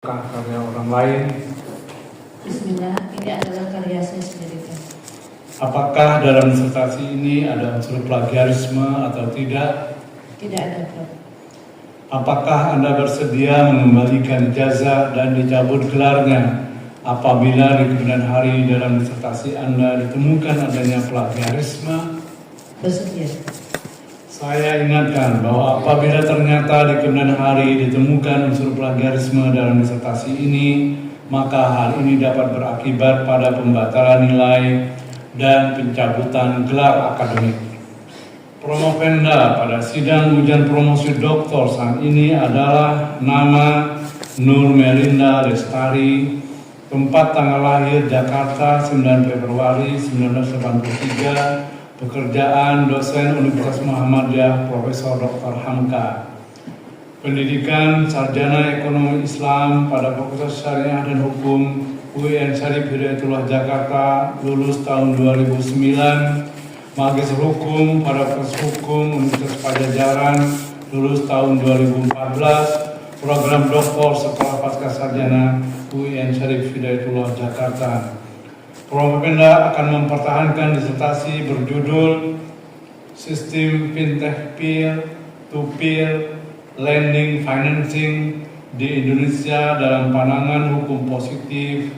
Karya orang lain. Bismillah, ini adalah karya saya sendiri. Apakah dalam disertasi ini ada unsur plagiarisme atau tidak? Tidak ada, Prof. Apakah Anda bersedia mengembalikan ijazah dan dicabut gelarnya apabila di kemudian hari dalam disertasi Anda ditemukan adanya plagiarisme? Bersedia. Saya ingatkan bahwa apabila ternyata di kemudian hari ditemukan unsur plagiarisme dalam disertasi ini, maka hal ini dapat berakibat pada pembatalan nilai dan pencabutan gelar akademik. Promovenda pada sidang ujian promosi doktor saat ini adalah nama Nur Melinda Lestari, tempat tanggal lahir Jakarta 9 Februari 1983, pekerjaan dosen Universitas Muhammadiyah Profesor Dr. Hamka. Pendidikan sarjana ekonomi Islam pada Fakultas Syariah dan Hukum UIN Syarif Hidayatullah Jakarta, lulus tahun 2009. Magister Hukum pada Fakultas Hukum Universitas Pajajaran, lulus tahun 2014. Program Doktor Sekolah Pascasarjana UIN Syarif Hidayatullah Jakarta. Promovenda akan mempertahankan disertasi berjudul Sistem Fintech Peer-to-Peer Lending Financing di Indonesia dalam Pandangan Hukum Positif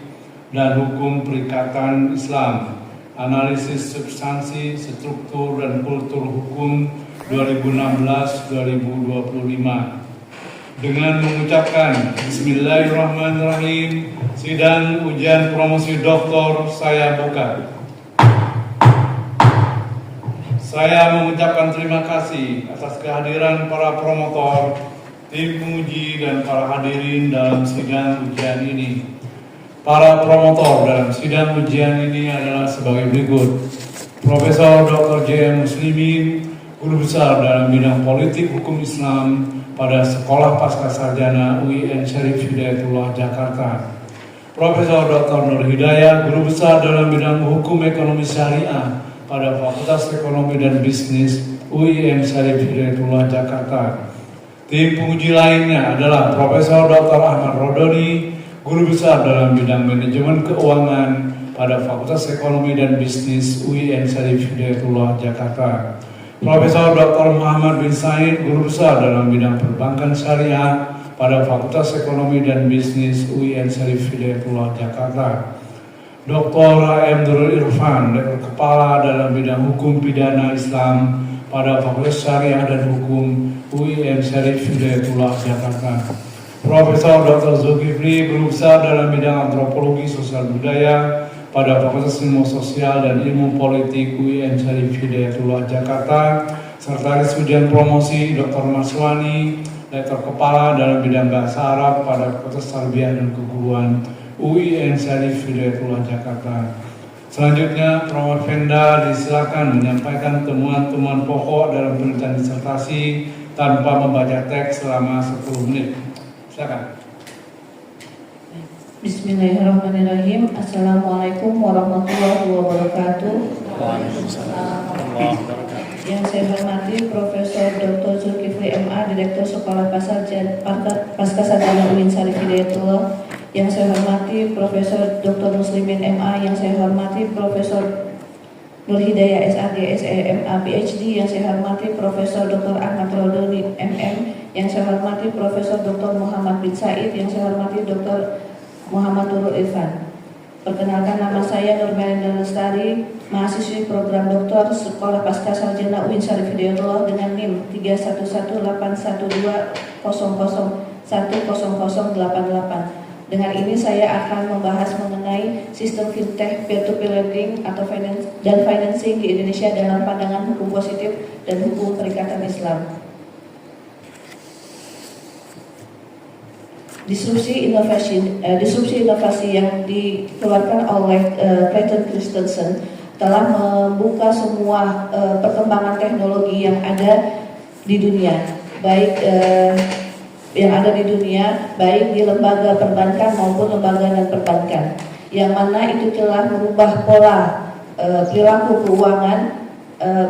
dan Hukum Perikatan Islam, Analisis Substansi, Struktur, dan Kultur Hukum 2016-2025. Dengan mengucapkan Bismillahirrahmanirrahim, sidang ujian promosi doktor saya buka. Saya mengucapkan terima kasih atas kehadiran para promotor, tim penguji, dan para hadirin dalam sidang ujian ini. Para promotor dalam sidang ujian ini adalah sebagai berikut: Profesor Dr. J.M. Muslimin, Guru Besar dalam bidang politik hukum Islam pada Sekolah Pascasarjana UIN Syarif Hidayatullah Jakarta. Profesor Dr. Nur Hidayah, Guru Besar dalam bidang hukum ekonomi syariah pada Fakultas Ekonomi dan Bisnis UIN Syarif Hidayatullah Jakarta. Tim penguji lainnya adalah Profesor Dr. Ahmad Rodoni, Guru Besar dalam bidang manajemen keuangan pada Fakultas Ekonomi dan Bisnis UIN Syarif Hidayatullah Jakarta. Profesor Dr. Muhammad bin Said, Guru Besar dalam bidang perbankan syariah pada Fakultas Ekonomi dan Bisnis UIN Syarif Hidayatullah Jakarta. Dr. A.M. Nurul Irfan, Rektor Kepala dalam bidang hukum pidana Islam pada Fakultas Syariah dan Hukum UIN Syarif Hidayatullah Jakarta. Profesor Dr. Zulkifli, Guru Besar dalam bidang antropologi sosial budaya pada Fakultas Ilmu Sosial dan Ilmu Politik UIN Syarif Hidayatullah Jakarta. Sekretaris ujian promosi Dr. Maswani, Lektor Kepala dalam bidang Bahasa Arab pada Fakultas Tarbiyah dan Keguruan UIN Syarif Hidayatullah Jakarta. Selanjutnya, Promovenda disilakan menyampaikan temuan-temuan pokok dalam penelitian disertasi tanpa membaca teks selama 10 menit. Silakan. Bismillahirrahmanirrahim. Assalamualaikum warahmatullahi wabarakatuh. Yang saya hormati Profesor Dr. Zulkifli MA, Direktur Sekolah Pascasarjana UIN Syarif Hidayatullah. Yang saya hormati Profesor Dr. Muslimin MA. Yang saya hormati Profesor Nur Hidayah SAD, SEMA, PhD. Yang saya hormati Profesor Dr. Ahmad Rodoni MM. Yang saya hormati Profesor Dr. Muhammad bin Said. Yang saya hormati Dr. Muhammad Nurul Irfan. Perkenalkan, nama saya Nur Melinda Lestari, mahasiswi program doktor Sekolah Pascasarjana UIN Syarif Hidayatullah dengan NIM 3118121001088. Dengan ini saya akan membahas mengenai sistem fintech peer-to-peer lending atau financing di Indonesia dalam pandangan hukum positif dan hukum perikatan Islam. Disrupsi inovasi yang dikeluarkan oleh Clayton Christensen telah membuka semua perkembangan teknologi yang ada di dunia, baik di lembaga perbankan maupun lembaga non-perbankan, yang mana itu telah merubah pola perilaku keuangan,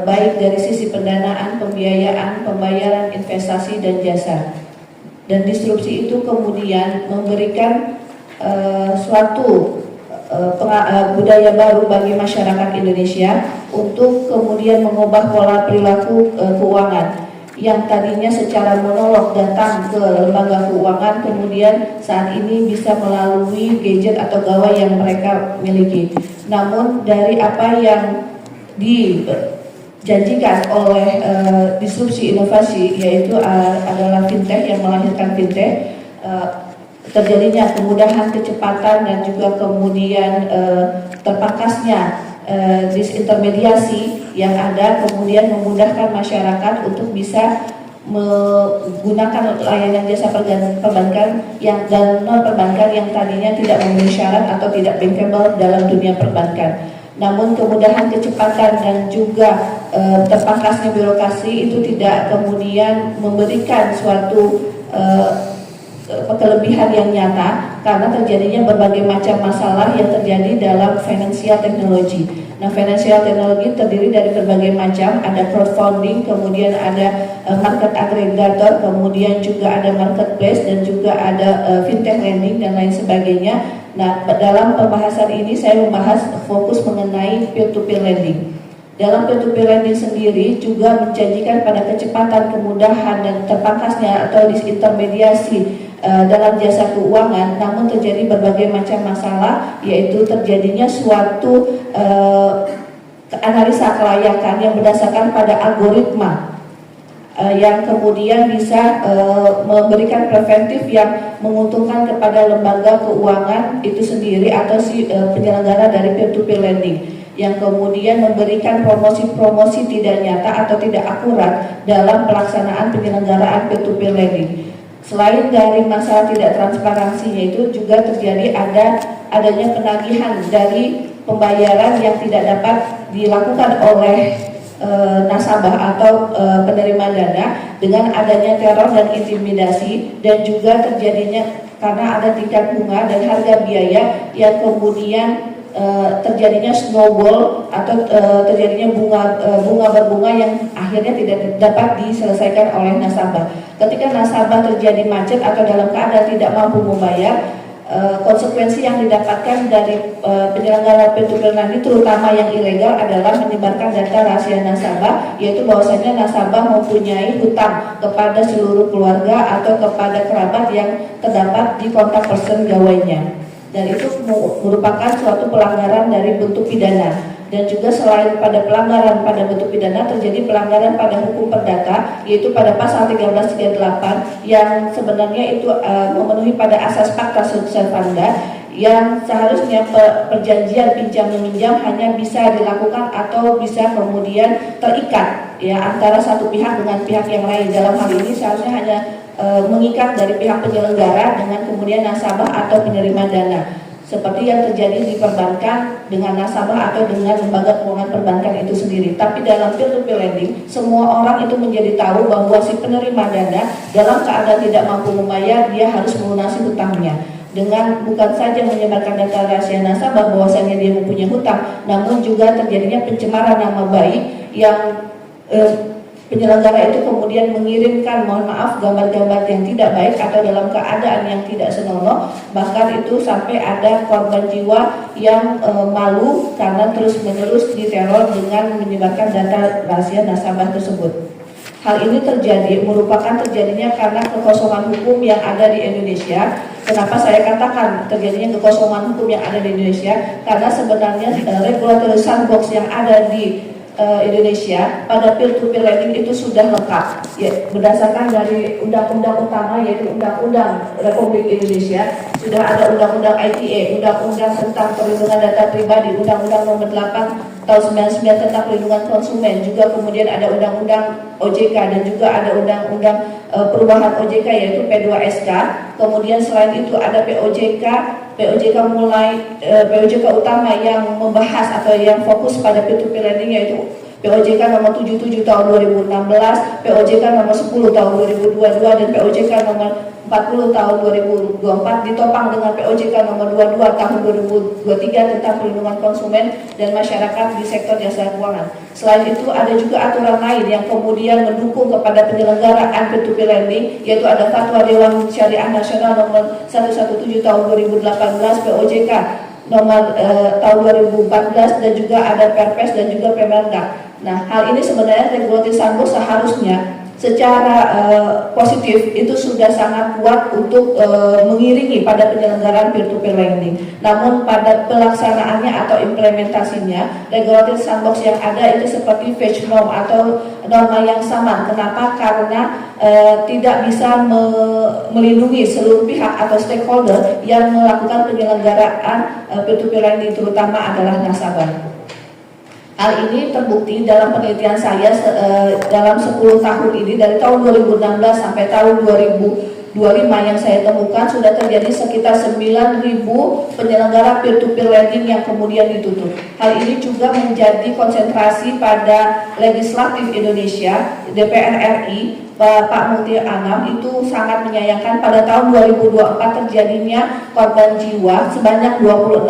baik dari sisi pendanaan, pembiayaan, pembayaran, investasi, dan jasa. Dan disrupsi itu kemudian memberikan suatu budaya baru bagi masyarakat Indonesia untuk kemudian mengubah pola perilaku keuangan yang tadinya secara monolog datang ke lembaga keuangan, kemudian saat ini bisa melalui gadget atau gawai yang mereka miliki. Namun dari apa yang dijanjikan oleh disrupsi inovasi, yaitu adalah fintech yang melahirkan fintech, terjadinya kemudahan, kecepatan, dan juga kemudian terpangkasnya disintermediasi yang ada, kemudian memudahkan masyarakat untuk bisa menggunakan layanan jasa perbankan yang dan non perbankan yang tadinya tidak memenuhi syarat atau tidak bankable dalam dunia perbankan. Namun kemudahan, kecepatan, dan juga terpangkasnya birokrasi itu tidak kemudian memberikan suatu kelebihan yang nyata karena terjadinya berbagai macam masalah yang terjadi dalam financial technology. Nah, financial technology terdiri dari berbagai macam, ada crowdfunding, kemudian ada market aggregator, kemudian juga ada marketplace, dan juga ada fintech lending dan lain sebagainya. Nah, dalam pembahasan ini saya membahas fokus mengenai peer-to-peer lending. Dalam peer-to-peer lending sendiri juga menjanjikan pada kecepatan, kemudahan, dan terpangkasnya atau disintermediasi dalam jasa keuangan, namun terjadi berbagai macam masalah, yaitu terjadinya suatu analisa kelayakan yang berdasarkan pada algoritma yang kemudian bisa memberikan preventif yang menguntungkan kepada lembaga keuangan itu sendiri atau si penyelenggara dari peer-to-peer lending, yang kemudian memberikan promosi-promosi tidak nyata atau tidak akurat dalam pelaksanaan penyelenggaraan peer-to-peer lending. Selain dari masalah tidak transparansinya, itu juga terjadi adanya penagihan dari pembayaran yang tidak dapat dilakukan oleh nasabah atau penerima dana dengan adanya teror dan intimidasi, dan juga terjadinya karena ada tingkat bunga dan harga biaya yang kemudian terjadinya snowball atau terjadinya bunga berbunga yang akhirnya tidak dapat diselesaikan oleh nasabah. Ketika nasabah terjadi macet atau dalam keadaan tidak mampu membayar, konsekuensi yang didapatkan dari penyelenggara peer-to-peer lending, terutama yang ilegal, adalah menyebarkan data rahasia nasabah, yaitu bahwasanya nasabah mempunyai hutang kepada seluruh keluarga atau kepada kerabat yang terdapat di kontak person gawainya. Dan itu merupakan suatu pelanggaran dari bentuk pidana. Dan juga selain pada pelanggaran pada bentuk pidana, terjadi pelanggaran pada hukum perdata, yaitu pada pasal 1338 yang sebenarnya itu memenuhi pada asas pacta sunt servanda, yang seharusnya perjanjian pinjam meminjam hanya bisa dilakukan atau bisa kemudian terikat ya antara satu pihak dengan pihak yang lain. Dalam hal ini seharusnya hanya mengikat dari pihak penyelenggara dengan kemudian nasabah atau penerima dana, seperti yang terjadi di perbankan dengan nasabah atau dengan lembaga keuangan perbankan itu sendiri. Tapi dalam peer-to-peer lending, semua orang itu menjadi tahu bahwa si penerima dana dalam keadaan tidak mampu membayar, dia harus melunasi hutangnya. Dengan bukan saja menyebarkan data rahasia nasabah bahwasanya dia mempunyai hutang, namun juga terjadinya pencemaran nama baik yang penyelenggara itu kemudian mengirimkan, mohon maaf, gambar-gambar yang tidak baik atau dalam keadaan yang tidak senonoh, bahkan itu sampai ada korban jiwa yang malu karena terus-menerus diteror dengan menyebarkan data rahasia nasabah tersebut. Hal ini merupakan terjadinya karena kekosongan hukum yang ada di Indonesia. Kenapa saya katakan terjadinya kekosongan hukum yang ada di Indonesia? Karena sebenarnya regulatory sandbox yang ada di Indonesia pada peer-to-peer lending itu sudah lengkap ya, berdasarkan dari undang-undang utama, yaitu Undang-Undang Republik Indonesia. Sudah ada Undang-Undang ITE, Undang-Undang tentang Perlindungan Data Pribadi, Undang-Undang Nomor 8 Tahun 99 tentang Perlindungan Konsumen, juga kemudian ada Undang-Undang OJK, dan juga ada Undang-Undang Perubahan OJK, yaitu P2SK. Kemudian selain itu ada POJK utama yang membahas atau yang fokus pada peer-to-peer lending, yaitu POJK nomor 77 tahun 2016, POJK nomor 10 tahun 2022, dan POJK nomor 40 tahun 2024 ditopang dengan POJK nomor 22 tahun 2023 tentang perlindungan konsumen dan masyarakat di sektor jasa keuangan. Selain itu ada juga aturan lain yang kemudian mendukung kepada penyelenggaraan peer-to-peer lending, yaitu ada Fatwa Dewan Syariah Nasional nomor 117 tahun 2018 POJK nomor tahun 2014 dan juga ada Perpres dan juga Permendak. Nah, hal ini sebenarnya regulator Sandbox seharusnya secara positif itu sudah sangat kuat untuk mengiringi pada penyelenggaraan peer-to-peer lending. Namun pada pelaksanaannya atau implementasinya, regulator sandbox yang ada itu seperti fetch norm atau norma yang samar. Kenapa? Karena tidak bisa melindungi seluruh pihak atau stakeholder yang melakukan penyelenggaraan peer-to-peer lending, terutama adalah nasabah. Hal ini terbukti dalam penelitian saya dalam 10 tahun ini, dari tahun 2016 sampai tahun 2025 yang saya temukan sudah terjadi sekitar 9.000 penyelenggara peer-to-peer lending yang kemudian ditutup. Hal ini juga menjadi konsentrasi pada legislatif Indonesia, DPR RI, Pak Muti Anam itu sangat menyayangkan pada tahun 2024 terjadinya korban jiwa sebanyak 26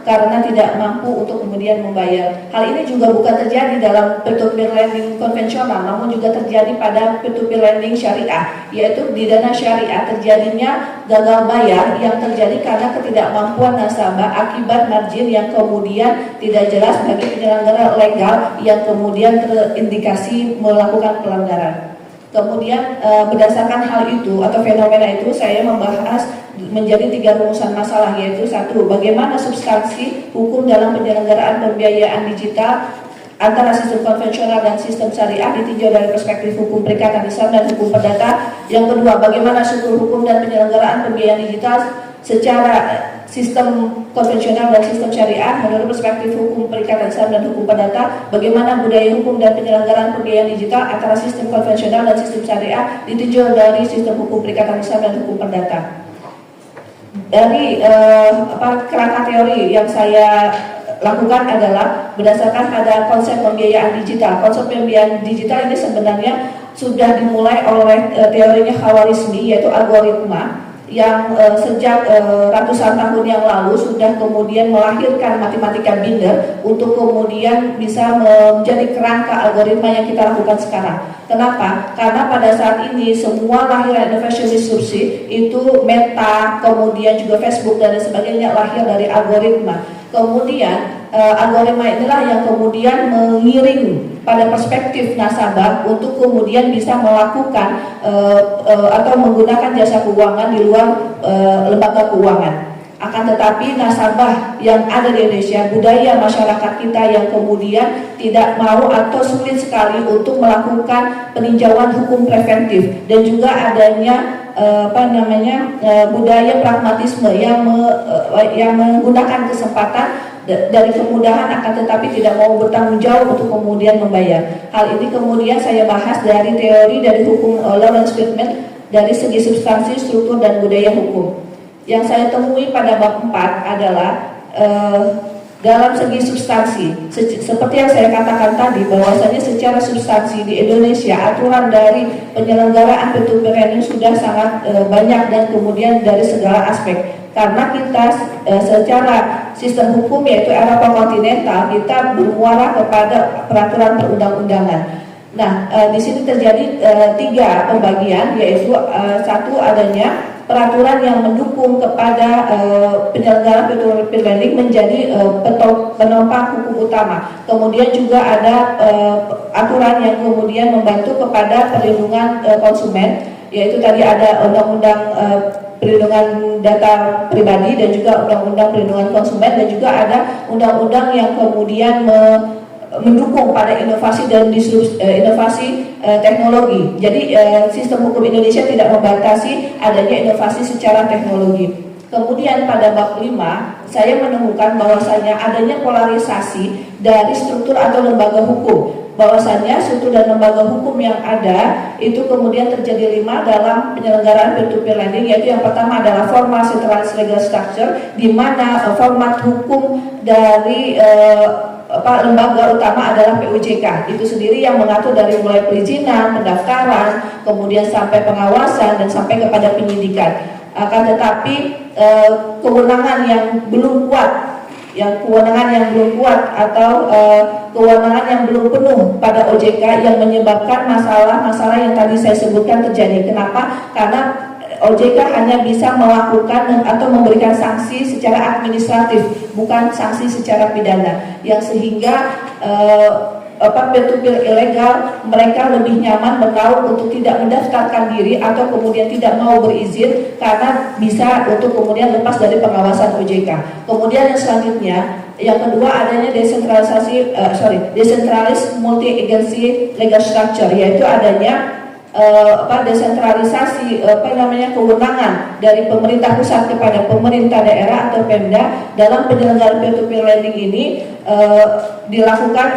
karena tidak mampu untuk kemudian membayar. Hal ini juga bukan terjadi dalam peer-to-peer lending konvensional, namun juga terjadi pada peer-to-peer lending syariah, yaitu di dana syariah terjadinya gagal bayar yang terjadi karena ketidakmampuan nasabah akibat margin yang kemudian tidak jelas bagi penyelenggara legal yang kemudian terindikasi melakukan pelanggaran. Kemudian berdasarkan hal itu atau fenomena itu, saya membahas menjadi 3 rumusan masalah, yaitu 1. Bagaimana substansi hukum dalam penyelenggaraan pembiayaan digital antara sistem konvensional dan sistem syariah ditinjau dari perspektif hukum perikatan Islam dan hukum perdata. Yang kedua, bagaimana struktur hukum dan penyelenggaraan pembiayaan digital secara sistem konvensional dan sistem syariah menurut perspektif hukum perikatan Islam dan hukum perdata. Bagaimana budaya hukum dan penyelenggaraan pembiayaan digital antara sistem konvensional dan sistem syariah ditinjau dari sistem hukum perikatan Islam dan hukum perdata. Dari kerangka teori yang saya lakukan adalah berdasarkan pada konsep pembiayaan digital. Konsep pembiayaan digital ini sebenarnya sudah dimulai oleh teorinya Khawarizmi, yaitu algoritma yang sejak ratusan tahun yang lalu sudah kemudian melahirkan matematika Binder untuk kemudian bisa menjadi kerangka algoritma yang kita lakukan sekarang. Kenapa? Karena pada saat ini semua lahiran innovation disrupsi itu Meta, kemudian juga Facebook dan sebagainya lahir dari algoritma. Kemudian algoritma inilah yang kemudian mengiring pada perspektif nasabah untuk kemudian bisa melakukan atau menggunakan jasa keuangan di luar lembaga keuangan. Akan tetapi nasabah yang ada di Indonesia, budaya masyarakat kita yang kemudian tidak mau atau sulit sekali untuk melakukan peninjauan hukum preventif, dan juga adanya budaya pragmatisme yang menggunakan kesempatan dari kemudahan akan tetapi tidak mau bertanggung jawab untuk kemudian membayar. Hal ini kemudian saya bahas dari teori dari hukum Lawrence Friedman dari segi substansi, struktur, dan budaya hukum. Yang saya temui pada bab 4 adalah dalam segi substansi, seperti yang saya katakan tadi, bahwasanya secara substansi di Indonesia aturan dari penyelenggaraan peer-to-peer lending sudah sangat banyak dan kemudian dari segala aspek. Karena kita secara sistem hukum, yaitu Eropa kontinental, kita bermuara kepada peraturan perundang-undangan. Nah, di sini terjadi 3 pembagian, yaitu 1 adanya peraturan yang mendukung kepada penyelenggaraan peer-to-peer lending menjadi penopang hukum utama. Kemudian juga ada aturan yang kemudian membantu kepada perlindungan konsumen, yaitu tadi ada undang-undang perlindungan data pribadi dan juga undang-undang perlindungan konsumen, dan juga ada undang-undang yang kemudian mendukung pada inovasi dan inovasi teknologi. Jadi sistem hukum Indonesia tidak membatasi adanya inovasi secara teknologi. Kemudian pada bab 5 saya menemukan bahwasanya adanya polarisasi dari struktur atau lembaga hukum. Bahwasanya struktur dan lembaga hukum yang ada itu kemudian terjadi 5 dalam penyelenggaraan peer-to-peer lending, yaitu yang pertama adalah formal centralized legal structure, di mana format hukum dari lembaga utama adalah POJK. Itu sendiri yang mengatur dari mulai perizinan, pendaftaran, kemudian sampai pengawasan dan sampai kepada penyidikan. Akan tetapi kewenangan yang belum kuat, atau kewenangan yang belum penuh pada OJK yang menyebabkan masalah-masalah yang tadi saya sebutkan terjadi. Kenapa? Karena OJK hanya bisa melakukan atau memberikan sanksi secara administratif, bukan sanksi secara pidana, yang sehingga peer-to-peer ilegal mereka lebih nyaman bernaung untuk tidak mendaftarkan diri atau kemudian tidak mau berizin karena bisa untuk kemudian lepas dari pengawasan OJK. Kemudian yang selanjutnya, yang kedua adanya decentralized multi-agency legal structure, yaitu adanya desentralisasi kewenangan dari pemerintah pusat kepada pemerintah daerah atau Pemda dalam penyelenggaraan peer-to-peer lending ini dilakukan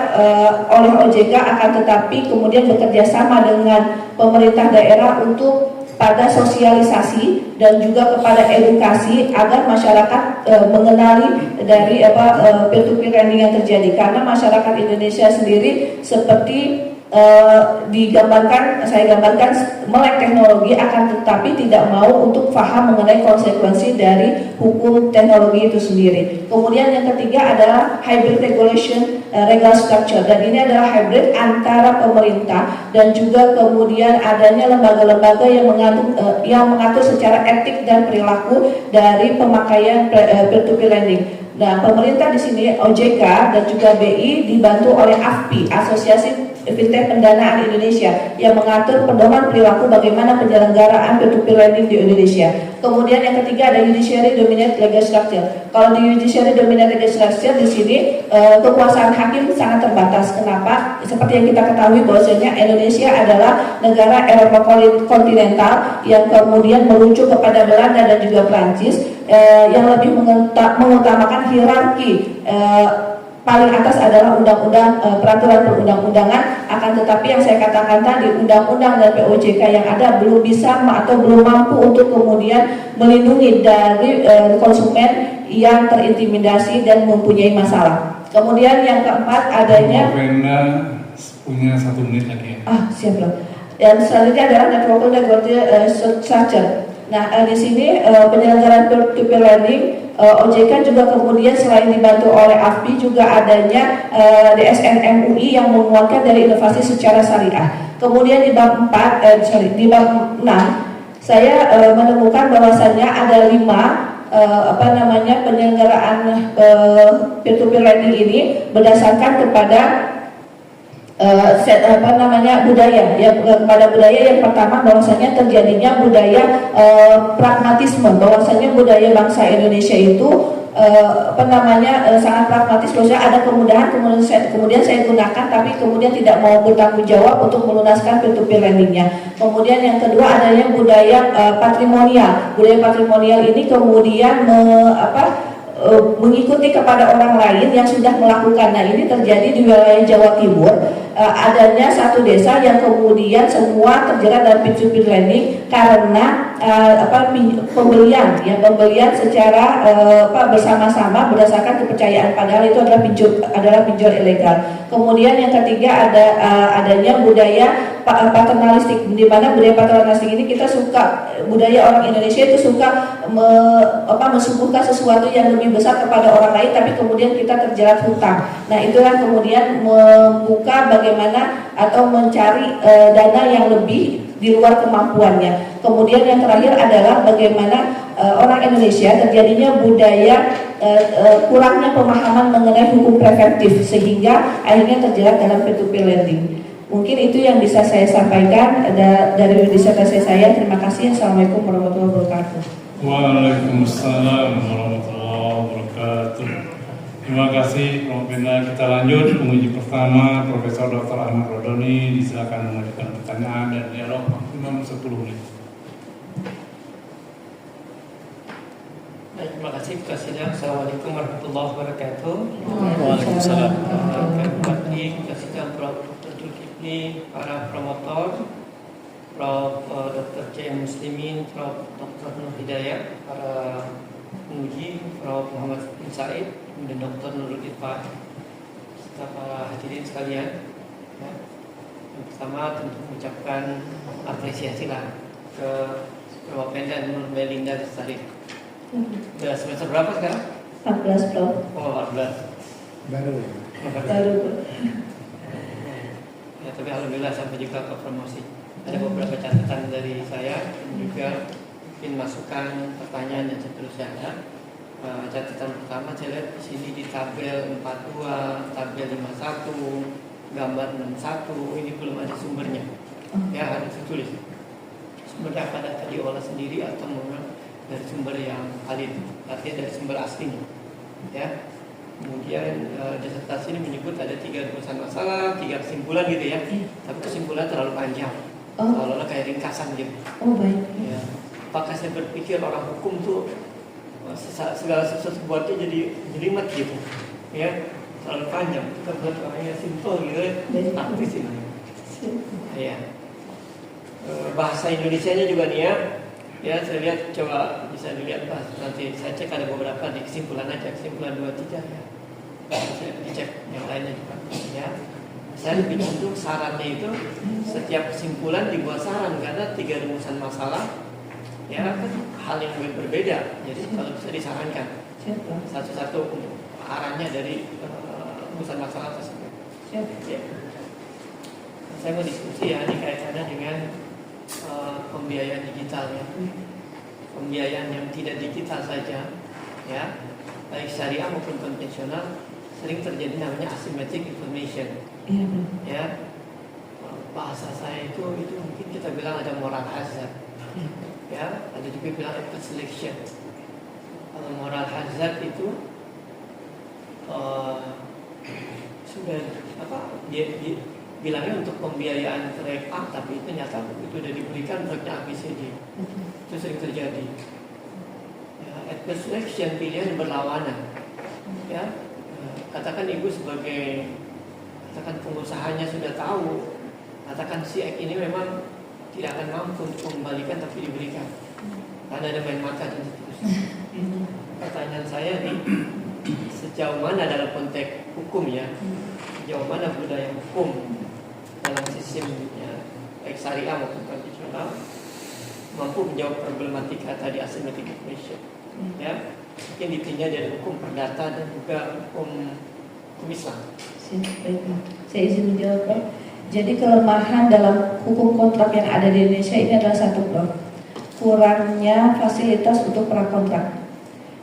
oleh OJK, akan tetapi kemudian bekerja sama dengan pemerintah daerah untuk pada sosialisasi dan juga kepada edukasi agar masyarakat mengenali dari peer-to-peer lending yang terjadi, karena masyarakat Indonesia sendiri seperti saya gambarkan melek teknologi, akan tetapi tidak mau untuk paham mengenai konsekuensi dari hukum teknologi itu sendiri. Kemudian yang ketiga adalah hybrid regulation legal structure, dan ini adalah hybrid antara pemerintah dan juga kemudian adanya lembaga-lembaga yang mengatur secara etik dan perilaku dari pemakaian peer-to-peer lending. Nah, pemerintah di sini OJK dan juga BI dibantu oleh AFPI, Asosiasi Fintech Pendanaan Indonesia, yang mengatur pedoman perilaku bagaimana penyelenggaraan peer-to-peer lending di Indonesia. Kemudian yang ketiga ada Judiciary Dominant Legal Structure. Kalau di Judiciary Dominant Legal Structure di sini kekuasaan hakim sangat terbatas. Kenapa? Seperti yang kita ketahui bahwasanya Indonesia adalah negara Eropa kontinental yang kemudian merujuk kepada Belanda dan juga Prancis, yang lebih mengutamakan hierarki. Paling atas adalah undang-undang, peraturan perundang-undangan. Akan tetapi yang saya katakan tadi, undang-undang dan POJK yang ada belum bisa atau belum mampu untuk kemudian melindungi dari konsumen yang terintimidasi dan mempunyai masalah. Kemudian yang keempat adanya punya 1 menit lagi. Siap loh. Dan selanjutnya adalah network structure. Nah, di sini penyelenggaraan peer-to-peer lending, OJK juga kemudian selain dibantu oleh AFPI juga adanya DSN MUI yang menguatkan dari inovasi secara syariah. Kemudian di bab 6 saya menemukan bahwasannya ada 5 penyelenggaraan peer-to-peer lending ini berdasarkan kepada budaya. Kepada budaya yang pertama bahwasanya terjadinya budaya pragmatisme, bahwasanya budaya bangsa Indonesia itu sangat pragmatis, bahwasanya ada kemudahan kemudian saya gunakan, tapi kemudian tidak mau bertanggung jawab untuk melunaskan peer-to-peer lendingnya. Kemudian yang kedua adanya budaya patrimonial. Budaya patrimonial ini kemudian mengikuti kepada orang lain yang sudah melakukan. Nah, ini terjadi di wilayah Jawa Timur. Adanya satu desa yang kemudian semua terjerat dalam peer-to-peer lending karena pembelian secara bersama-sama berdasarkan kepercayaan, padahal itu adalah pinjol ilegal. Kemudian yang ketiga adanya budaya paternalistik, di mana budaya paternalistik ini budaya orang Indonesia itu suka mensuguhkan sesuatu yang lebih besar kepada orang lain, tapi kemudian kita terjerat hutang. Nah, itulah kemudian membuka bagaimana atau mencari dana yang lebih di luar kemampuannya. Kemudian yang terakhir adalah bagaimana orang Indonesia terjadinya budaya kurangnya pemahaman mengenai hukum preventif, sehingga akhirnya terjerat dalam peer-to-peer lending. Mungkin itu yang bisa saya sampaikan dari disertasi saya. Terima kasih. Assalamualaikum warahmatullahi wabarakatuh. Waalaikumsalam warahmatullahi wabarakatuh. Terima kasih Prof. Benda. Kita lanjut penguji pertama, Profesor Dr. Ahmad Rodoni. Silakan mengajukan pertanyaan dan dialog maksimum 10 menit. Baik, terima kasih Presiden. Assalamualaikum warahmatullahi wabarakatuh. Waalaikumsalam. Kami Presiden Prof. Dr. Zulkifli, para promotor, Prof. Dr. J. Muslimin, Prof. Dr. Nur Hidayat, para penguji, Prof. Muhammad bin Said, dan Dr. Nurul Irfan. serta para hadirin sekalian. Ya. Yang pertama tentu mengucapkan apresiasi lah ke Prof. dan Nur Melinda Lestari. Sudah semester berapa sekarang? 14 Prof. Oh, 14. Baru. Baru. Ya, tapi alhamdulillah sampai juga ke promosi. Ada beberapa catatan dari saya, juga mungkin masukan, pertanyaan dan seterusnya. Ya. Catatan pertama saya lihat di sini di tabel 42, tabel 51, gambar 61, ini belum ada sumbernya. Ya, harus ditulis. Sumbernya apa data diolah sendiri atau dari sumber yang valid, artinya dari sumber aslinya. Ya. Kemudian disertasi ini menyebut ada 3 rumusan masalah, 3 kesimpulan gitu ya. Tapi kesimpulan terlalu panjang, seolah-olah kayak ringkasan gitu. Oh baik. Ya. Apakah saya berpikir orang hukum tuh segala sesuatu buatnya jadi jelimet gitu, ya terlalu panjang. Kita buat orangnya simple gitu ya, praktis ini. Ya. Bahasa Indonesianya juga nih ya. Ya, saya lihat, coba bisa dilihat Pak. Nanti saya cek ada beberapa di kesimpulan aja, kesimpulan 2-3 ya. Saya dicek yang lainnya juga. Ya, saya lebih cenderung sarannya itu setiap kesimpulan dibuat saran karena 3 rumusan masalah, ya kan hal yang berbeda. Jadi kalau bisa disarankan satu-satu untuk arahnya dari rumusan masalah tersebut. Ya. Saya mau diskusi ya ini kaitannya dengan pembiayaan digital ya, pembiayaan yang tidak digital saja ya, baik syariah maupun konvensional sering terjadi namanya asymmetric information ya. Bahasa saya itu mungkin kita bilang ada moral hazard ya, ada juga bilang effort selection. Kalau moral hazard itu sudah bilangnya untuk pembiayaan proyek A, tapi ternyata itu sudah diberikan proyeknya ABCD. Itu sering terjadi. Ya, adverse selection, pilihan berlawanan. Ya, katakan ibu sebagai pengusahanya sudah tahu, katakan si X ini memang tidak akan mampu untuk mengembalikan tapi diberikan. Karena ada main mata dan seterusnya. Pertanyaan saya nih, sejauh mana dalam konteks hukum ya, sejauh mana budaya hukum dalam sistemnya baik syariah maupun konvensional mampu menjawab problematika tadi asymmetric information ya, mungkin dipindah dari hukum perdata dan juga hukum Islam. Saya izin menjawab Prof. Jadi kelemahan dalam hukum kontrak yang ada di Indonesia ini adalah satu Prof, kurangnya fasilitas untuk prakontrak.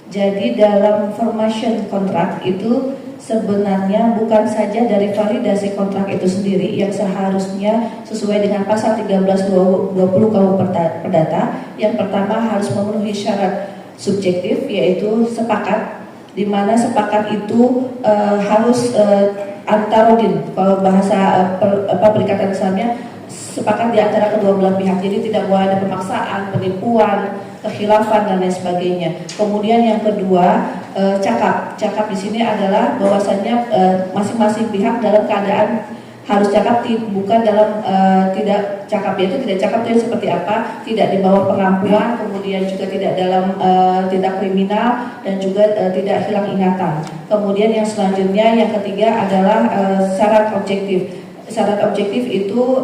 Jadi dalam formation kontrak itu sebenarnya bukan saja dari validasi kontrak itu sendiri yang seharusnya sesuai dengan pasal 1320 KUH Perdata. Yang pertama harus memenuhi syarat subjektif yaitu sepakat, di mana sepakat itu harus antarodin, kalau bahasa Perikatan Islamnya sepakat di antara kedua belah pihak. Jadi tidak boleh ada pemaksaan, penipuan, kekhilafan dan lain sebagainya. Kemudian yang kedua, cakap di sini adalah bahwasannya masing-masing pihak dalam keadaan harus cakap, bukan dalam tidak cakap, yaitu tidak cakap itu seperti apa, tidak di bawah pengampuan, kemudian juga tidak dalam tindak kriminal dan juga tidak hilang ingatan. Kemudian yang selanjutnya yang ketiga adalah syarat objektif. Syarat objektif itu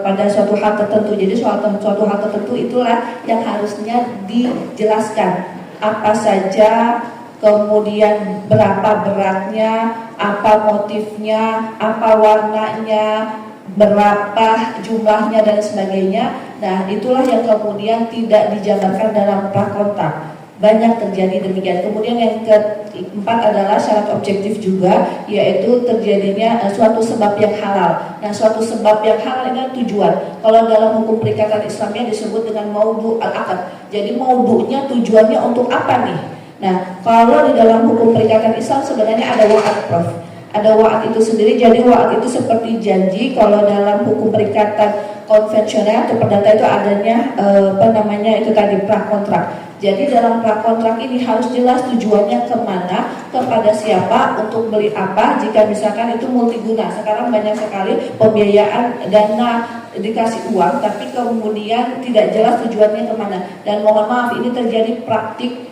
pada suatu hal tertentu. Jadi suatu hal tertentu itulah yang harusnya dijelaskan apa saja, kemudian berapa beratnya, apa motifnya, apa warnanya, berapa jumlahnya dan sebagainya. Nah, itulah yang kemudian tidak dijabarkan dalam prakontrak. Banyak terjadi demikian. Kemudian yang keempat adalah syarat objektif juga, yaitu terjadinya suatu sebab yang halal. Nah, suatu sebab yang halal ini tujuan. Kalau dalam hukum perikatan Islamnya disebut dengan maudhu al-aqd. Jadi maudhunya, tujuannya untuk apa nih? Nah, kalau di dalam hukum perikatan Islam sebenarnya ada wa'ad Prof. Ada wa'ad itu sendiri. Jadi wa'ad itu seperti janji. Kalau dalam hukum perikatan konvensional atau perdata itu adanya itu tadi prakontrak. Jadi dalam prakontrak ini harus jelas tujuannya kemana, kepada siapa, untuk beli apa. Jika misalkan itu multiguna, sekarang banyak sekali pembiayaan dana dikasih uang, tapi kemudian tidak jelas tujuannya kemana. Dan mohon maaf, ini terjadi praktik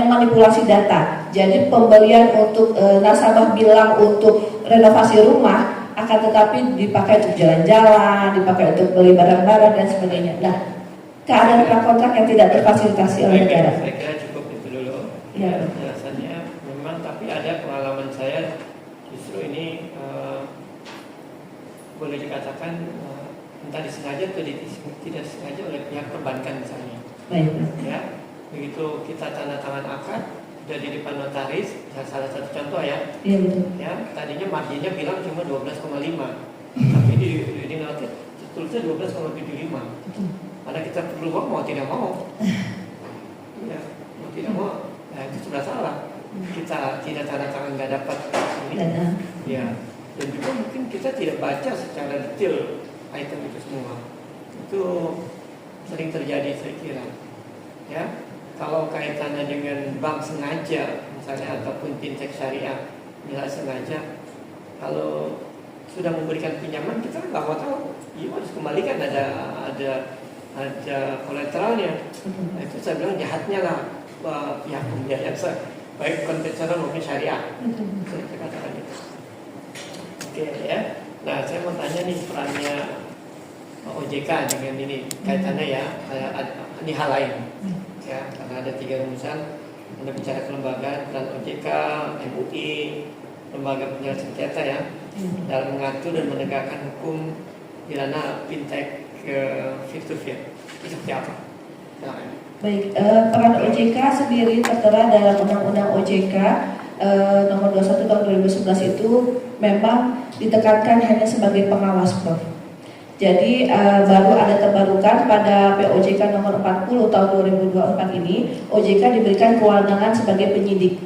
manipulasi data. Jadi pembelian untuk nasabah bilang untuk renovasi rumah, akan tetapi dipakai untuk jalan-jalan, dipakai untuk beli barang-barang dan sebagainya. Nah, keadaan prakontrak yang tidak terfasilitasi oleh negara. Saya kira cukup itu dulu. Ya. Penjelasannya memang, tapi ada pengalaman saya justru ini boleh dikatakan entah disengaja atau tidak disengaja oleh pihak perbankan misalnya. Baik. Ya, begitu kita tanda tangan akad sudah di depan notaris, salah satu contoh ya. Iya betul. Ya, tadinya marginnya bilang cuma 12,5, tapi di notaris tulisnya 12,75. Karena kita perlu mau tidak mau, ya, mau tidak mau, nah itu sudah salah. Kita tidak tanda tangan nggak dapat ini, ya. Dan juga mungkin kita tidak baca secara detail item itu semua. Itu sering terjadi saya kira. Ya, kalau kaitannya dengan bank sengaja, misalnya ataupun fintech syariah, misalnya sengaja, kalau sudah memberikan pinjaman kita nggak mau tahu, ya harus kembalikan ada kolateralnya. Nah, itu saya bilang jahatnya lah pihak pembiayaan baik konvensional maupun syariah. Saya katakan itu. Oke ya. Nah, saya mau tanya nih perannya OJK dengan ini kaitannya ya, ini hal lain. Ya, karena ada 3 rumusan. Anda bicara kelembagaan peran OJK, MUI, lembaga penyelesaian sengketa ya, dalam mengatur dan menegakkan hukum di ranah fintech peer-to-peer. Itu seperti apa? Silakan. Baik, peran OJK sendiri tertera dalam Undang-Undang OJK nomor 21 tahun 2011 itu memang ditekankan hanya sebagai pengawas, Prof. Jadi baru ada terbarukan pada POJK nomor 40 tahun 2024 ini, OJK diberikan kewenangan sebagai penyidik.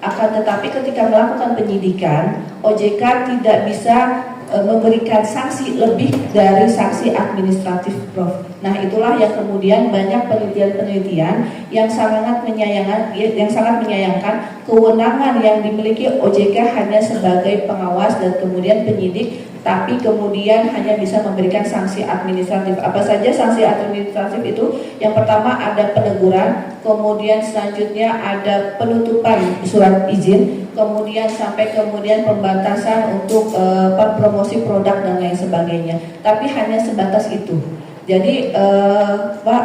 Akan tetapi ketika melakukan penyidikan, OJK tidak bisa memberikan sanksi lebih dari sanksi administratif, Prof. Nah, itulah yang kemudian banyak penelitian-penelitian yang sangat menyayangkan kewenangan yang dimiliki OJK hanya sebagai pengawas dan kemudian penyidik, tapi kemudian hanya bisa memberikan sanksi administratif. Apa saja sanksi administratif itu? Yang pertama ada peneguran, kemudian selanjutnya ada penutupan surat izin, kemudian sampai kemudian pembatasan untuk promosi produk dan lain sebagainya. Tapi hanya sebatas itu. Jadi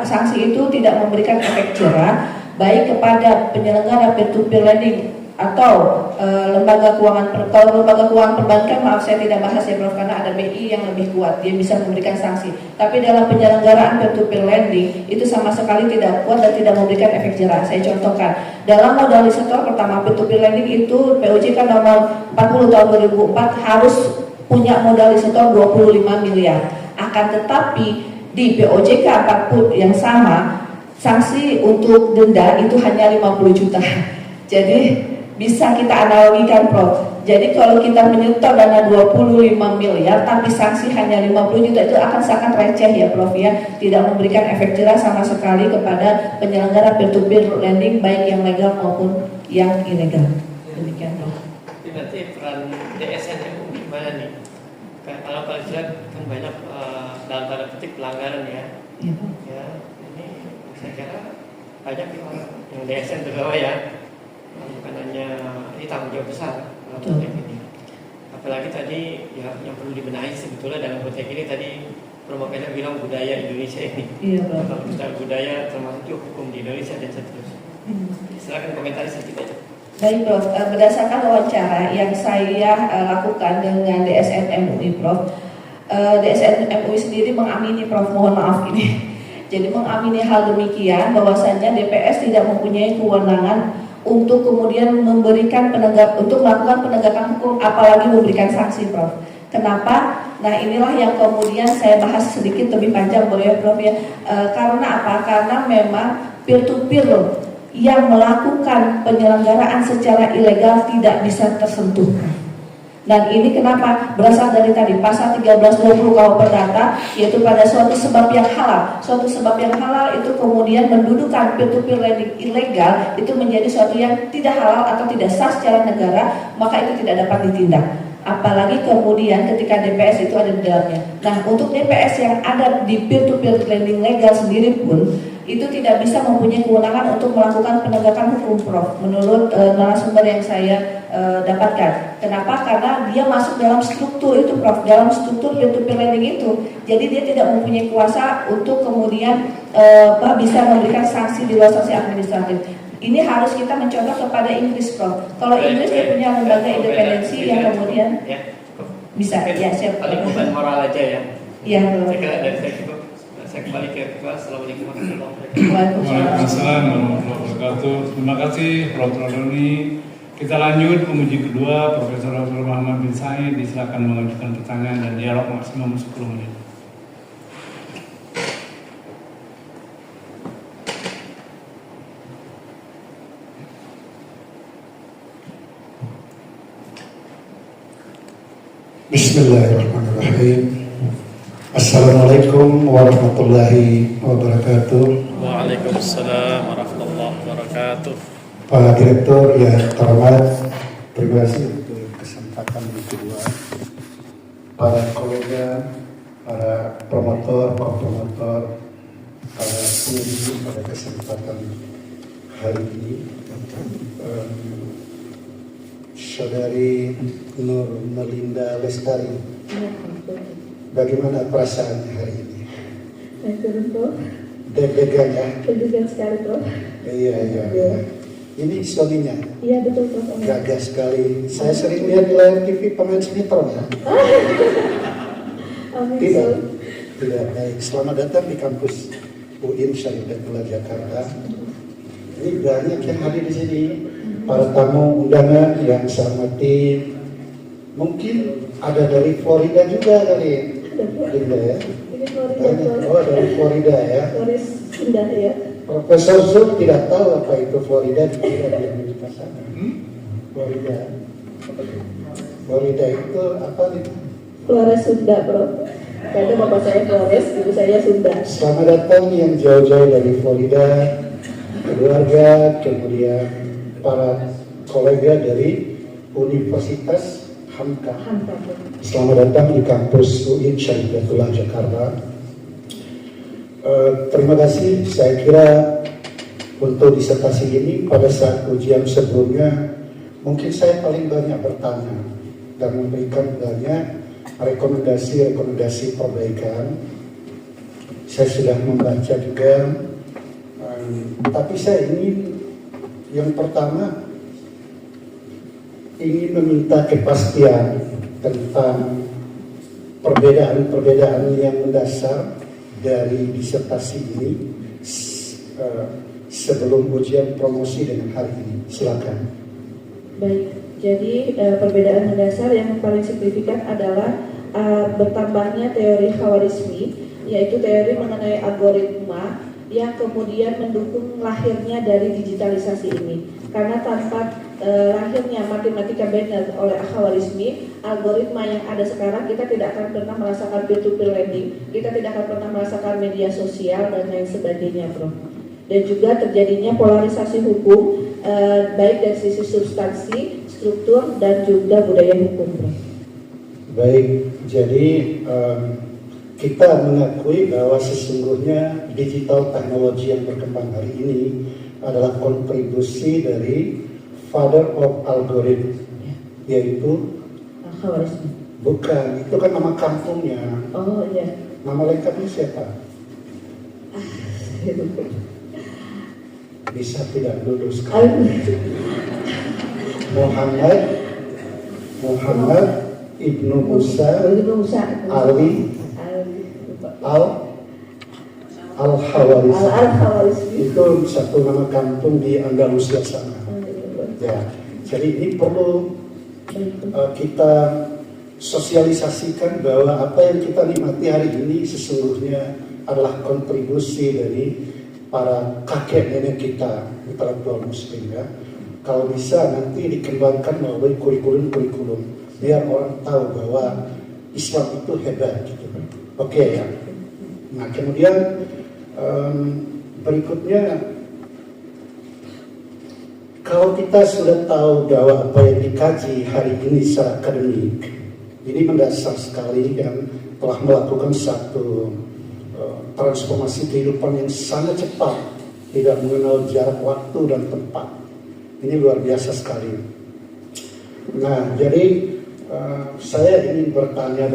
sanksi itu tidak memberikan efek jerah baik kepada penyelenggara peer-to-peer lending atau lembaga keuangan. Kalau lembaga keuangan perbankan, maaf saya tidak bahas ya Prof, karena ada BI yang lebih kuat, dia bisa memberikan sanksi. Tapi dalam penyelenggaraan peer-to-peer lending itu sama sekali tidak kuat dan tidak memberikan efek jerah. Saya contohkan, dalam modalisator pertama peer-to-peer lending itu POJK nomor 40 tahun 2004 harus punya modalisator 25 miliar. Akan tetapi di POJK 40 yang sama, sanksi untuk denda itu hanya 50 juta. Jadi bisa kita analogikan, Prof. Jadi kalau kita menyetor dana 25 miliar tapi sanksi hanya 50 juta, itu akan sangat receh ya, Prof ya. Tidak memberikan efek jerah sama sekali kepada penyelenggara peer-to-peer lending baik yang legal maupun yang ilegal. Demikian, Prof. Nanti peran DSN MUI gimana nih? Kalau lihat kan banyak dalam tanda petik pelanggaran ya. Iya, Ya, ini saya kira banyak yang DSN terbawa ya. Bukan hanya ini tanggung jawab besar dalam konteks ini. Apalagi tadi ya yang perlu dibenahi sebetulnya dalam konteks ini tadi Promokernya bilang budaya Indonesia ini. Iya, Prof. Kalau bicara budaya termasuk juga hukum di Indonesia dan seterusnya. Silakan komentari sedikit aja. Baik, Prof. Berdasarkan wawancara yang saya lakukan dengan DSN MUI, Prof. DSN MUI sendiri mengamini, Prof. Mohon maaf ini. Jadi mengamini hal demikian bahwasannya DPS tidak mempunyai kewenangan untuk kemudian untuk melakukan penegakan hukum, apalagi memberikan sanksi, Prof. Kenapa? Nah, inilah yang kemudian saya bahas sedikit lebih panjang, boleh ya, Prof ya? Karena apa? Karena memang peer-to-peer yang melakukan penyelenggaraan secara ilegal tidak bisa tersentuh. Dan ini kenapa? Berasal dari tadi pasal 1320 KUH Perdata, yaitu pada suatu sebab yang halal. Suatu sebab yang halal itu kemudian mendudukan peer-to-peer lending ilegal itu menjadi suatu yang tidak halal atau tidak sah secara negara, maka itu tidak dapat ditindak. Apalagi kemudian ketika DPS itu ada di dalamnya. Nah, untuk DPS yang ada di peer-to-peer lending legal sendiri pun itu tidak bisa mempunyai kewenangan untuk melakukan penegakan hukum, Prof. Menurut narasumber yang saya dapatkan. Kenapa? Karena dia masuk dalam struktur itu, Prof. Dalam struktur peer-to-peer lending itu. Jadi dia tidak mempunyai kuasa untuk kemudian bisa memberikan sanksi di luar sanksi administratif. Ini harus kita mencontoh kepada Inggris, Prof. Kalau Inggris dia punya lembaga independensi yang kemudian bisa, ya siap. Paling beban moral aja ya. Iya, Saya kira dari saya cukup. Saya kembali ke kelas. Assalamualaikum warahmatullahi wabarakatuh. Waalaikumsalam warahmatullahi wabarakatuh. Terima kasih Prof. Rodoni. Kita lanjut penguji kedua, Profesor Dr. Muhammad bin Said. Silakan mengajukan pertanyaan dan dialog maksimum 10 menit. Bismillahirrahmanirrahim. Assalamualaikum warahmatullahi wabarakatuh. Waalaikumsalam warahmatullahi wabarakatuh. Pak Direktur yang terhormat, terima kasih untuk kesempatan yang kedua. Para kolega, para promotor, para pengunjung pada kesempatan hari ini, Saudari Nur Melinda Lestari, bagaimana perasaannya hari ini? Deg-degan ya? Deg-degan sekali, Prof. Iya. Ini suaminya? Iya, betul, Prof. Gagah sekali. Saya sering lihat di layar TV pemain sinetron ya? Tidak. Baik. Selamat datang di kampus UIN Syarif Hidayatullah Jakarta. Ini banyak yang hadir di sini. Para tamu undangan yang saya hormati, mungkin ada dari Florida juga kali. Florida ya? Ini Florida. Oh, dari Florida ya? Flores indah ya. Profesor Zul tidak tahu apa itu Florida, dikira di Amerika sana. Florida itu apa nih? Flores Sunda, Prof. Karena bapak saya Flores, ibu saya Sunda. Selamat datang yang jauh-jauh dari Florida, keluarga, kemudian para kolega dari Universitas Hamka. Selamat datang di kampus UIN Syarif Hidayatullah Jakarta. Terima kasih. Saya kira untuk disertasi ini pada saat ujian sebelumnya mungkin saya paling banyak bertanya dan memberikan banyak rekomendasi perbaikan. Saya sudah membaca juga, tapi saya ingin yang pertama ingin meminta kepastian tentang perbedaan-perbedaan yang mendasar dari disertasi ini sebelum ujian promosi dengan hari ini. Silakan. Baik, jadi perbedaan mendasar yang paling signifikan adalah bertambahnya teori Khawarizmi, yaitu teori mengenai algoritma yang kemudian mendukung lahirnya dari digitalisasi ini. Karena tanpa lahirnya matematika benar oleh Khawarizmi, algoritma yang ada sekarang kita tidak akan pernah merasakan peer-to-peer lending, kita tidak akan pernah merasakan media sosial dan lain sebagainya, Prof. Dan juga terjadinya polarisasi hukum, baik dari sisi substansi, struktur, dan juga budaya hukum, Prof. Baik, jadi kita mengakui bahwa sesungguhnya digital teknologi yang berkembang hari ini adalah kontribusi dari father of algorithm, yaitu Khawarizmi. bukan, itu kan nama kampungnya. Oh iya. Nama lengkapnya siapa? Bisa tidak lulus kan? Muhammad Ibnu Musa Ali Al-Khawarizmi. Itu satu nama kampung di Andalusia sana. Ya, jadi ini perlu kita sosialisasikan bahwa apa yang kita nikmati hari ini sesungguhnya adalah kontribusi dari para kakek nenek kita, intelektual muslim ya. Kalau bisa nanti dikembangkan melalui kurikulum biar orang tahu bahwa Islam itu hebat gitu. Oke ya. Nah kemudian berikutnya, kalau kita sudah tahu bahwa apa yang dikaji hari ini secara akademik ini mendasar sekali dan telah melakukan satu transformasi kehidupan yang sangat cepat, tidak mengenal jarak waktu dan tempat. Ini luar biasa sekali. Nah, jadi saya ingin bertanya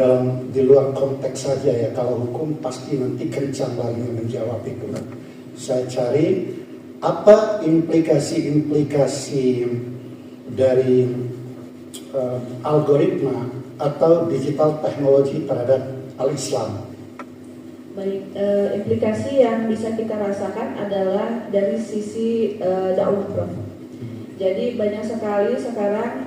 di luar konteks saja ya. Kalau hukum pasti nanti kencang lagi menjawab itu. Saya cari apa implikasi-implikasi dari algoritma atau digital teknologi terhadap al-Islam. Baik, implikasi yang bisa kita rasakan adalah dari sisi dakwah, Prof. Jadi banyak sekali sekarang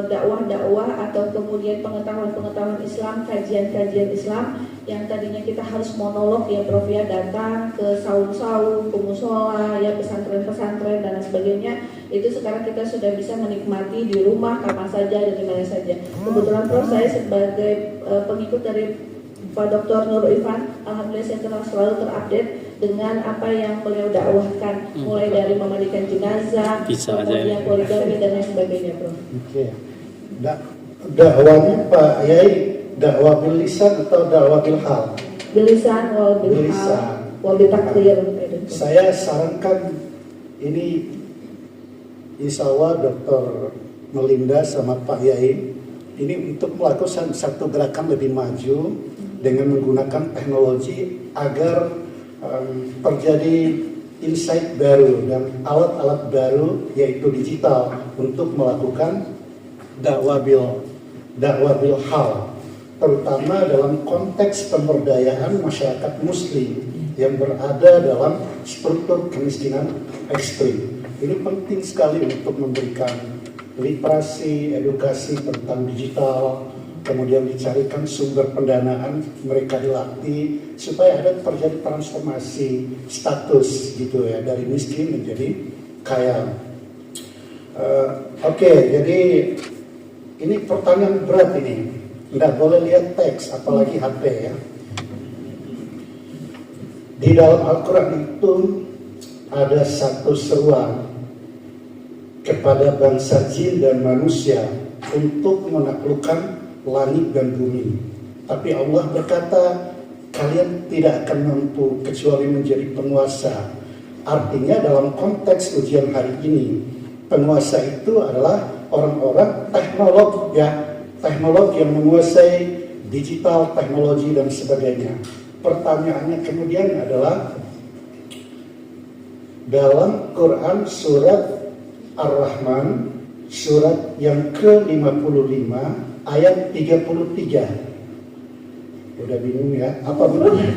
dakwah-dakwah atau kemudian pengetahuan-pengetahuan Islam, kajian-kajian Islam yang tadinya kita harus monolog ya Prof ya, datang ke saung-saung, ke musola, ya pesantren-pesantren dan sebagainya, itu sekarang kita sudah bisa menikmati di rumah, kamar saja dan di mana saja. Kebetulan Prof, saya sebagai pengikut dari Pak Dr. Nur Irfan, alhamdulillah saya selalu terupdate dengan apa yang beliau dakwahkan, mulai dari memandikan jenazah, kemudian poligami dan lain sebagainya, Prof. Oke. Dakwahnya Pak Yai, dakwah bil lisan atau dakwah bil hal? Bil lisan wal bil hal wal bil takdir. Saya sarankan ini, insya Allah Dr. Melinda sama Pak Yai ini untuk melakukan satu gerakan lebih maju dengan menggunakan teknologi agar terjadi insight baru dan alat-alat baru yaitu digital untuk melakukan dakwah bil hal, terutama dalam konteks pemberdayaan masyarakat muslim yang berada dalam struktur kemiskinan ekstrim. Ini penting sekali untuk memberikan literasi, edukasi tentang digital, kemudian dicarikan sumber pendanaan, mereka dilatih supaya ada terjadi transformasi status gitu ya, dari miskin menjadi kaya. Oke, jadi ini pertanyaan berat ini, nggak boleh lihat teks apalagi HP ya. Di dalam Al-Quran itu ada satu seruan kepada bangsa jin dan manusia untuk menaklukkan langit dan bumi. Tapi Allah berkata, kalian tidak akan mampu kecuali menjadi penguasa. Artinya dalam konteks ujian hari ini, penguasa itu adalah orang-orang teknolog yang menguasai digital, teknologi dan sebagainya. Pertanyaannya kemudian adalah dalam Quran surat Ar-Rahman, surat yang ke-55 ayat 33. Udah bingung ya? Apa bunyinya?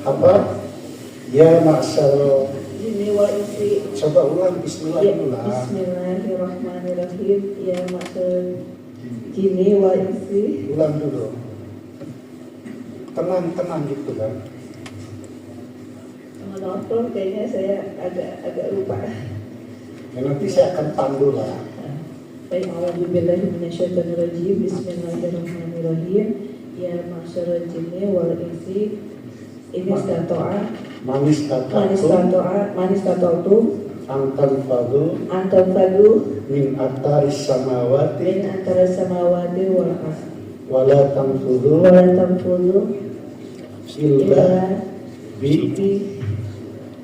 Apa? Ya maksal Jinni wal insi. Coba ulang bismillah dulu lah. Bismillahirrahmanirrahim. Ya maksal jinni wal insi. Ulang dulu. Tenang gitu kan. Menonton kayaknya saya agak lupa. Ya, nanti saya akan pandu lah. Baik, a'udzubillahi minasyaitonirrajim. Bismillahirrahmanirrahim. Ya masyarul jinni wal insi ini statoa manis tato'tum antanfadu min ataris samawati wal ardh wala tanfudu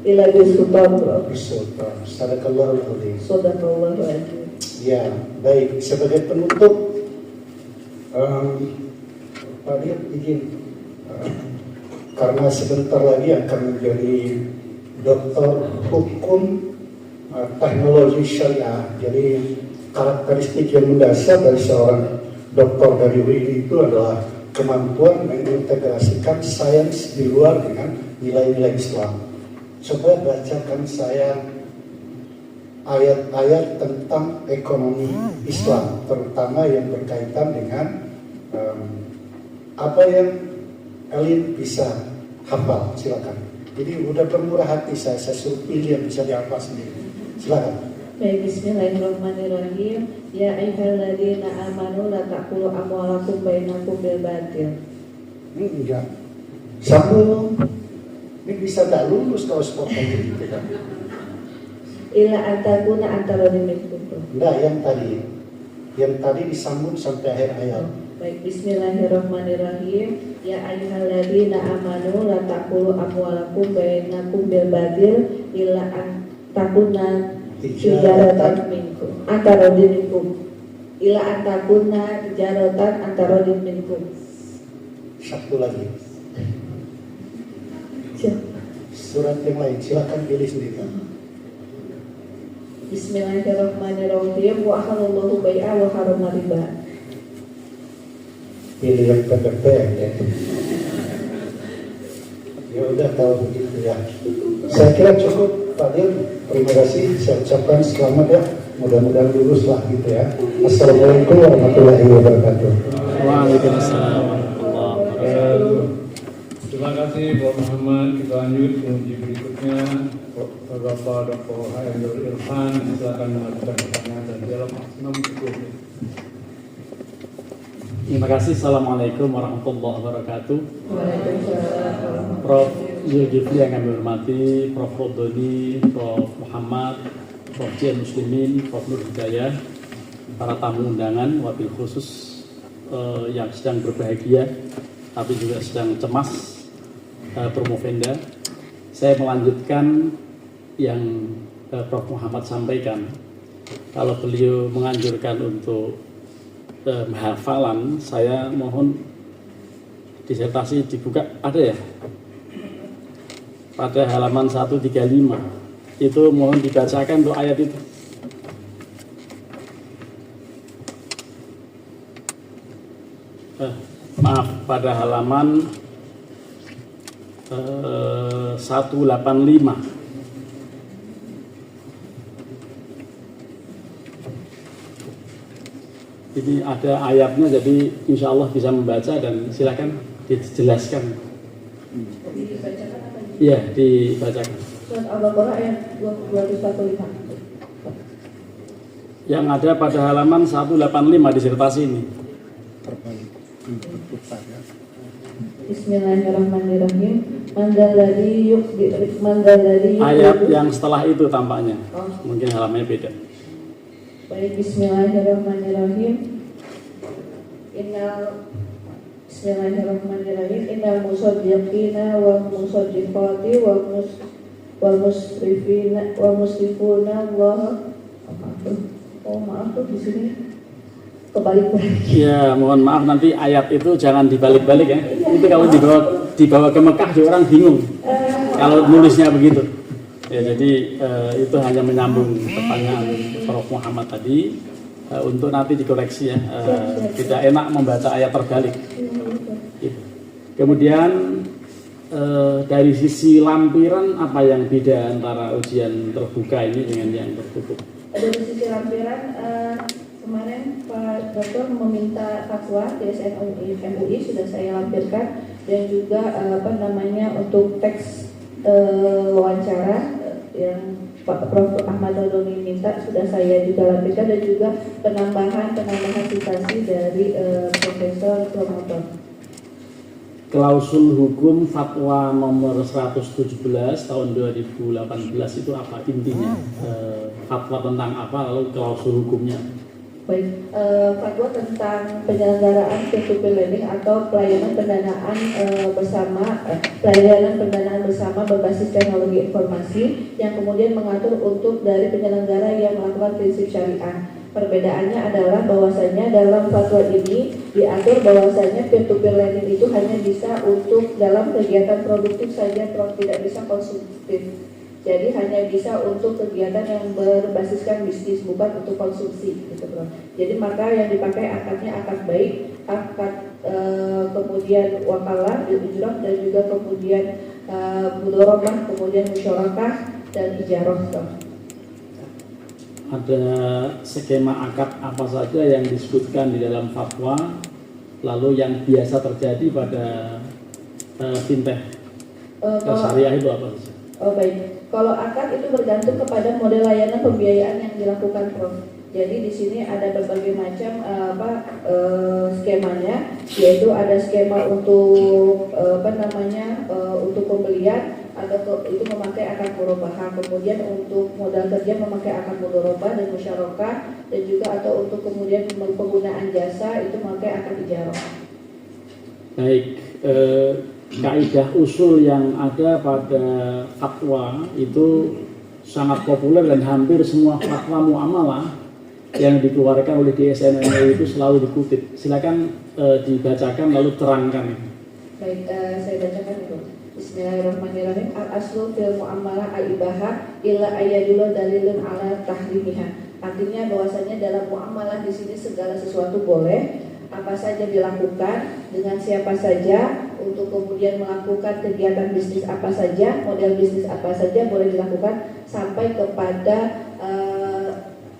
illa bisultan. Sadaqallahul azim. Sadaqallahul azim. Ya, baik. Sebagai penutup, Pak Dir izin, karena sebentar lagi akan menjadi doktor hukum teknologi syariah. Jadi karakteristik yang mendasar dari seorang doktor dari UI itu adalah kemampuan mengintegrasikan sains di luar dengan nilai-nilai Islam. Coba bacakan saya ayat-ayat tentang ekonomi Islam, terutama yang berkaitan dengan apa yang kalian bisa hafal. Silakan. Jadi udah bermurah hati saya suruh pilih yang bisa dihafal sendiri. Silakan. Baik, bismillahirrahmanirrahim. Ya ayyuhalladzina amanu la taqulu amwalakum bainakum bil batil. Enggak. Sambung. Ini bisa tak lulus kalau sepotong gitu kan. Ila antakuna antara minkum. Enggak, yang tadi disambung sampai akhir ayat. Baik, bismillahirrahmanirrahim. Ya ayyuhalladzina amanu la taqulu amwalakum bainakum bil batil illa an takuna tijaratan minkum antara minkum illa an takuna tijaratan antara minkum. Satu lagi. Surat yang lain, silakan pilih sendiri. Bismillahirrahmanirrahim. Wa ahallallahu bai'a wa harama riba. Pilih yang pendek ya. Ya udah kalau begitu ya. Saya kira cukup Fadil. Terima kasih. Saya ucapkan selamat ya. Mudah-mudahan lulus lah gitu ya. Assalamualaikum warahmatullahi wabarakatuh. Waalaikumsalam warahmatullahi wabarakatuh. Terima kasih Pak Muhammad. Kita lanjut penguji berikutnya. Bapak Dr. Hairul Irfan, silakan mengajukan pertanyaan dan dialog maksimum 10 menit. Terima kasih. Assalamualaikum warahmatullahi wabarakatuh. Waalaikumsalam. Prof. Zulkifli yang kami hormati, Prof. Rodoni, Prof. Muhammad, Prof. Jian Muslimin, Prof. Nur Hidayah, para tamu undangan, wabil khusus yang sedang berbahagia, tapi juga sedang cemas, Promovenda. Saya melanjutkan yang Prof. Muhammad sampaikan. Kalau beliau menganjurkan untuk hafalan, saya mohon disertasi dibuka, ada ya? Pada halaman 135 itu mohon dibacakan untuk ayat itu. Maaf, pada halaman 185. Ini ada ayatnya, jadi insya Allah bisa membaca dan silakan dijelaskan. Dibacakan apa ini? Iya, dibacakan. Surat Al-Baqarah ayat 245. Yang ada pada halaman 185 disertasi ini. Bismillahirrahmanirrahim. Mandalladzi Ayat yang setelah itu tampaknya. Mungkin halamannya beda. Baik, Bismillahirrahmanirrahim. Innal musaddiqina wal musaddiqati wal musrifuna Allah. Maaf tuh di sini kebalik-balik. Ya, mohon maaf, nanti ayat itu jangan dibalik-balik ya. Itu kalau dibawa ke Mekah juga orang bingung. Kalau nulisnya begitu. Ya, jadi itu hanya menyambung pertanyaan Prof. Muhammad tadi untuk nanti dikoreksi ya. Tidak enak membaca ayat terbalik. Gitu. Kemudian dari sisi lampiran apa yang beda antara ujian terbuka ini dengan yang tertutup? Dari sisi lampiran kemarin Pak Dokter meminta fatwa TSN MUI sudah saya lampirkan, dan juga untuk teks wawancara yang Pak Prof. Ahmad Rodoni minta sudah saya juga lampirkan, dan juga penambahan citasi dari Profesor Promotor. Klausul hukum fatwa nomor 117 tahun 2018 itu apa intinya? Fatwa tentang apa, lalu klausul hukumnya? Baik, fatwa tentang penyelenggaraan peer-to-peer lending atau pelayanan pendanaan bersama berbasis teknologi informasi yang kemudian mengatur untuk dari penyelenggara yang melakukan prinsip syariah. Perbedaannya adalah bahwasanya dalam fatwa ini diatur bahwasanya peer-to-peer lending itu hanya bisa untuk dalam kegiatan produktif saja, tidak bisa konsumtif. Jadi hanya bisa untuk kegiatan yang berbasiskan bisnis, bukan untuk konsumsi, gitu bro. Jadi maka yang dipakai akadnya akad baik, akad kemudian wakalah, ujrah, dan juga kemudian mudharabah, kemudian musyarakah dan ijarah. Ada skema akad apa saja yang disebutkan di dalam fatwa, lalu yang biasa terjadi pada fintech syariah itu apa saja? Oh baik, kalau akad itu bergantung kepada model layanan pembiayaan yang dilakukan, Prof. Jadi di sini ada berbagai macam skemanya, yaitu ada skema untuk untuk pembelian, itu memakai akad murabahah. Kemudian untuk modal kerja memakai akad mudharabah dan musyarakah, dan juga atau untuk kemudian penggunaan jasa itu memakai akad ijarah. Baik, kaidah usul yang ada pada fatwa itu sangat populer dan hampir semua fatwa muamalah yang dikeluarkan oleh DSN MUI itu selalu dikutip. Silakan dibacakan lalu terangkan. Baik, saya bacakan itu. Bismillahirrahmanirrahim. Al-aslu fil muamalah al-ibahah illa ayyadullah dalilun ala tahrimiha. Artinya bahwasanya dalam muamalah di sini segala sesuatu boleh, apa saja dilakukan, dengan siapa saja, untuk kemudian melakukan kegiatan bisnis apa saja, model bisnis apa saja boleh dilakukan sampai kepada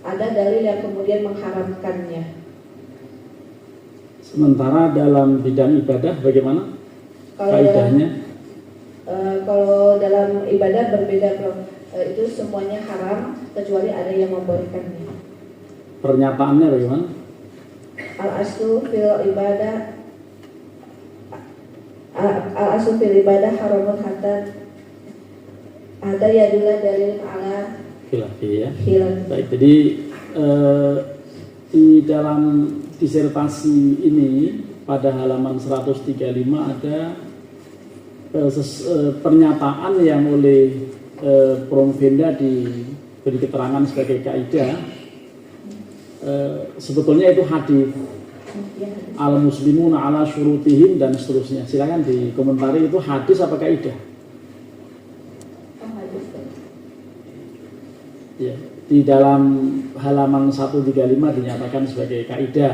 ada dalil yang kemudian mengharamkannya. Sementara dalam bidang ibadah bagaimana kaidahnya? Kalau dalam ibadah berbeda, Prof. Itu semuanya haram kecuali ada yang membolehkannya. Pernyataannya bagaimana? Al-aslu fil ibadah haramun hatta yadulla dalil ala Khilafi ya. khilaf. Baik, jadi di dalam disertasi ini pada halaman 135 ada pernyataan yang oleh Prof. Venda diberi keterangan sebagai kaidah. Sebetulnya itu hadis al-muslimuna ala syurutihim dan seterusnya. Silakan dikomentari itu hadis apa kaidah? Ya, di dalam halaman 135 dinyatakan sebagai kaidah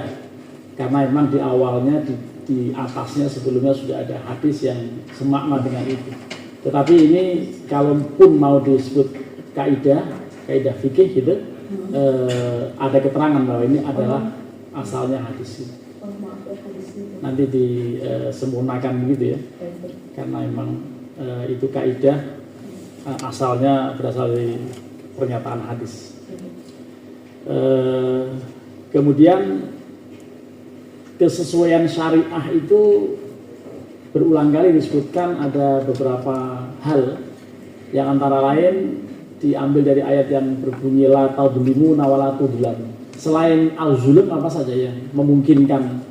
karena memang di awalnya di atasnya sebelumnya sudah ada hadis yang semakna dengan itu. Tetapi ini kalaupun mau disebut kaidah fikih gitu, ada keterangan bahwa ini adalah asalnya hadis. Nanti disempurnakan begitu ya, karena memang itu kaidah asalnya berasal dari pernyataan hadis. Kemudian kesesuaian syariah itu berulang kali disebutkan, ada beberapa hal yang antara lain diambil dari ayat yang berbunyi la tadlimu wala tudlam. Selain al-zulm apa saja yang memungkinkan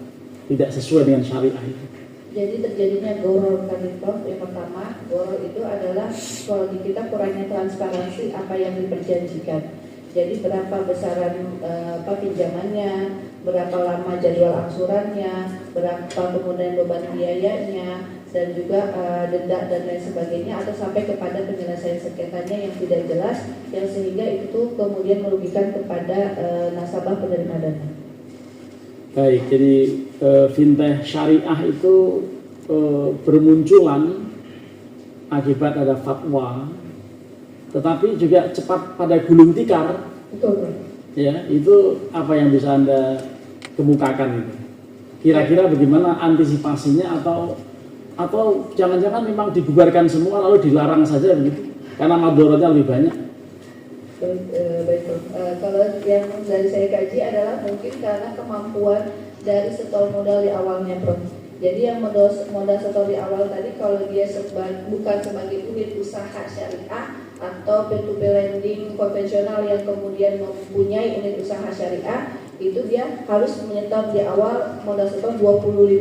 tidak sesuai dengan syariah itu? Jadi terjadinya goror tadi, Prof. Yang pertama, goror itu adalah kalau di kita kurangnya transparansi apa yang diperjanjikan. Jadi berapa besaran pinjamannya, berapa lama jadwal angsurannya, berapa kemudian beban biayanya, dan juga denda dan lain sebagainya, atau sampai kepada penyelesaian sengketanya yang tidak jelas, yang sehingga itu kemudian merugikan kepada nasabah penerima dana. Baik, jadi fintech syariah itu bermunculan akibat ada fatwa, tetapi juga cepat pada gulung tikar. Betul. Ya, itu apa yang bisa Anda kemukakan itu? Kira-kira bagaimana antisipasinya, atau jangan-jangan memang dibubarkan semua lalu dilarang saja begitu? Karena madorotnya lebih banyak. Baik. Kalau yang dari saya kaji adalah mungkin karena kemampuan dari setor modal di awalnya, Prof. Jadi yang modal setor di awal tadi, kalau dia bukan sebagai unit usaha syariah atau peer-to-peer lending konvensional yang kemudian mempunyai unit usaha syariah, itu dia harus menyetor di awal modal setor 25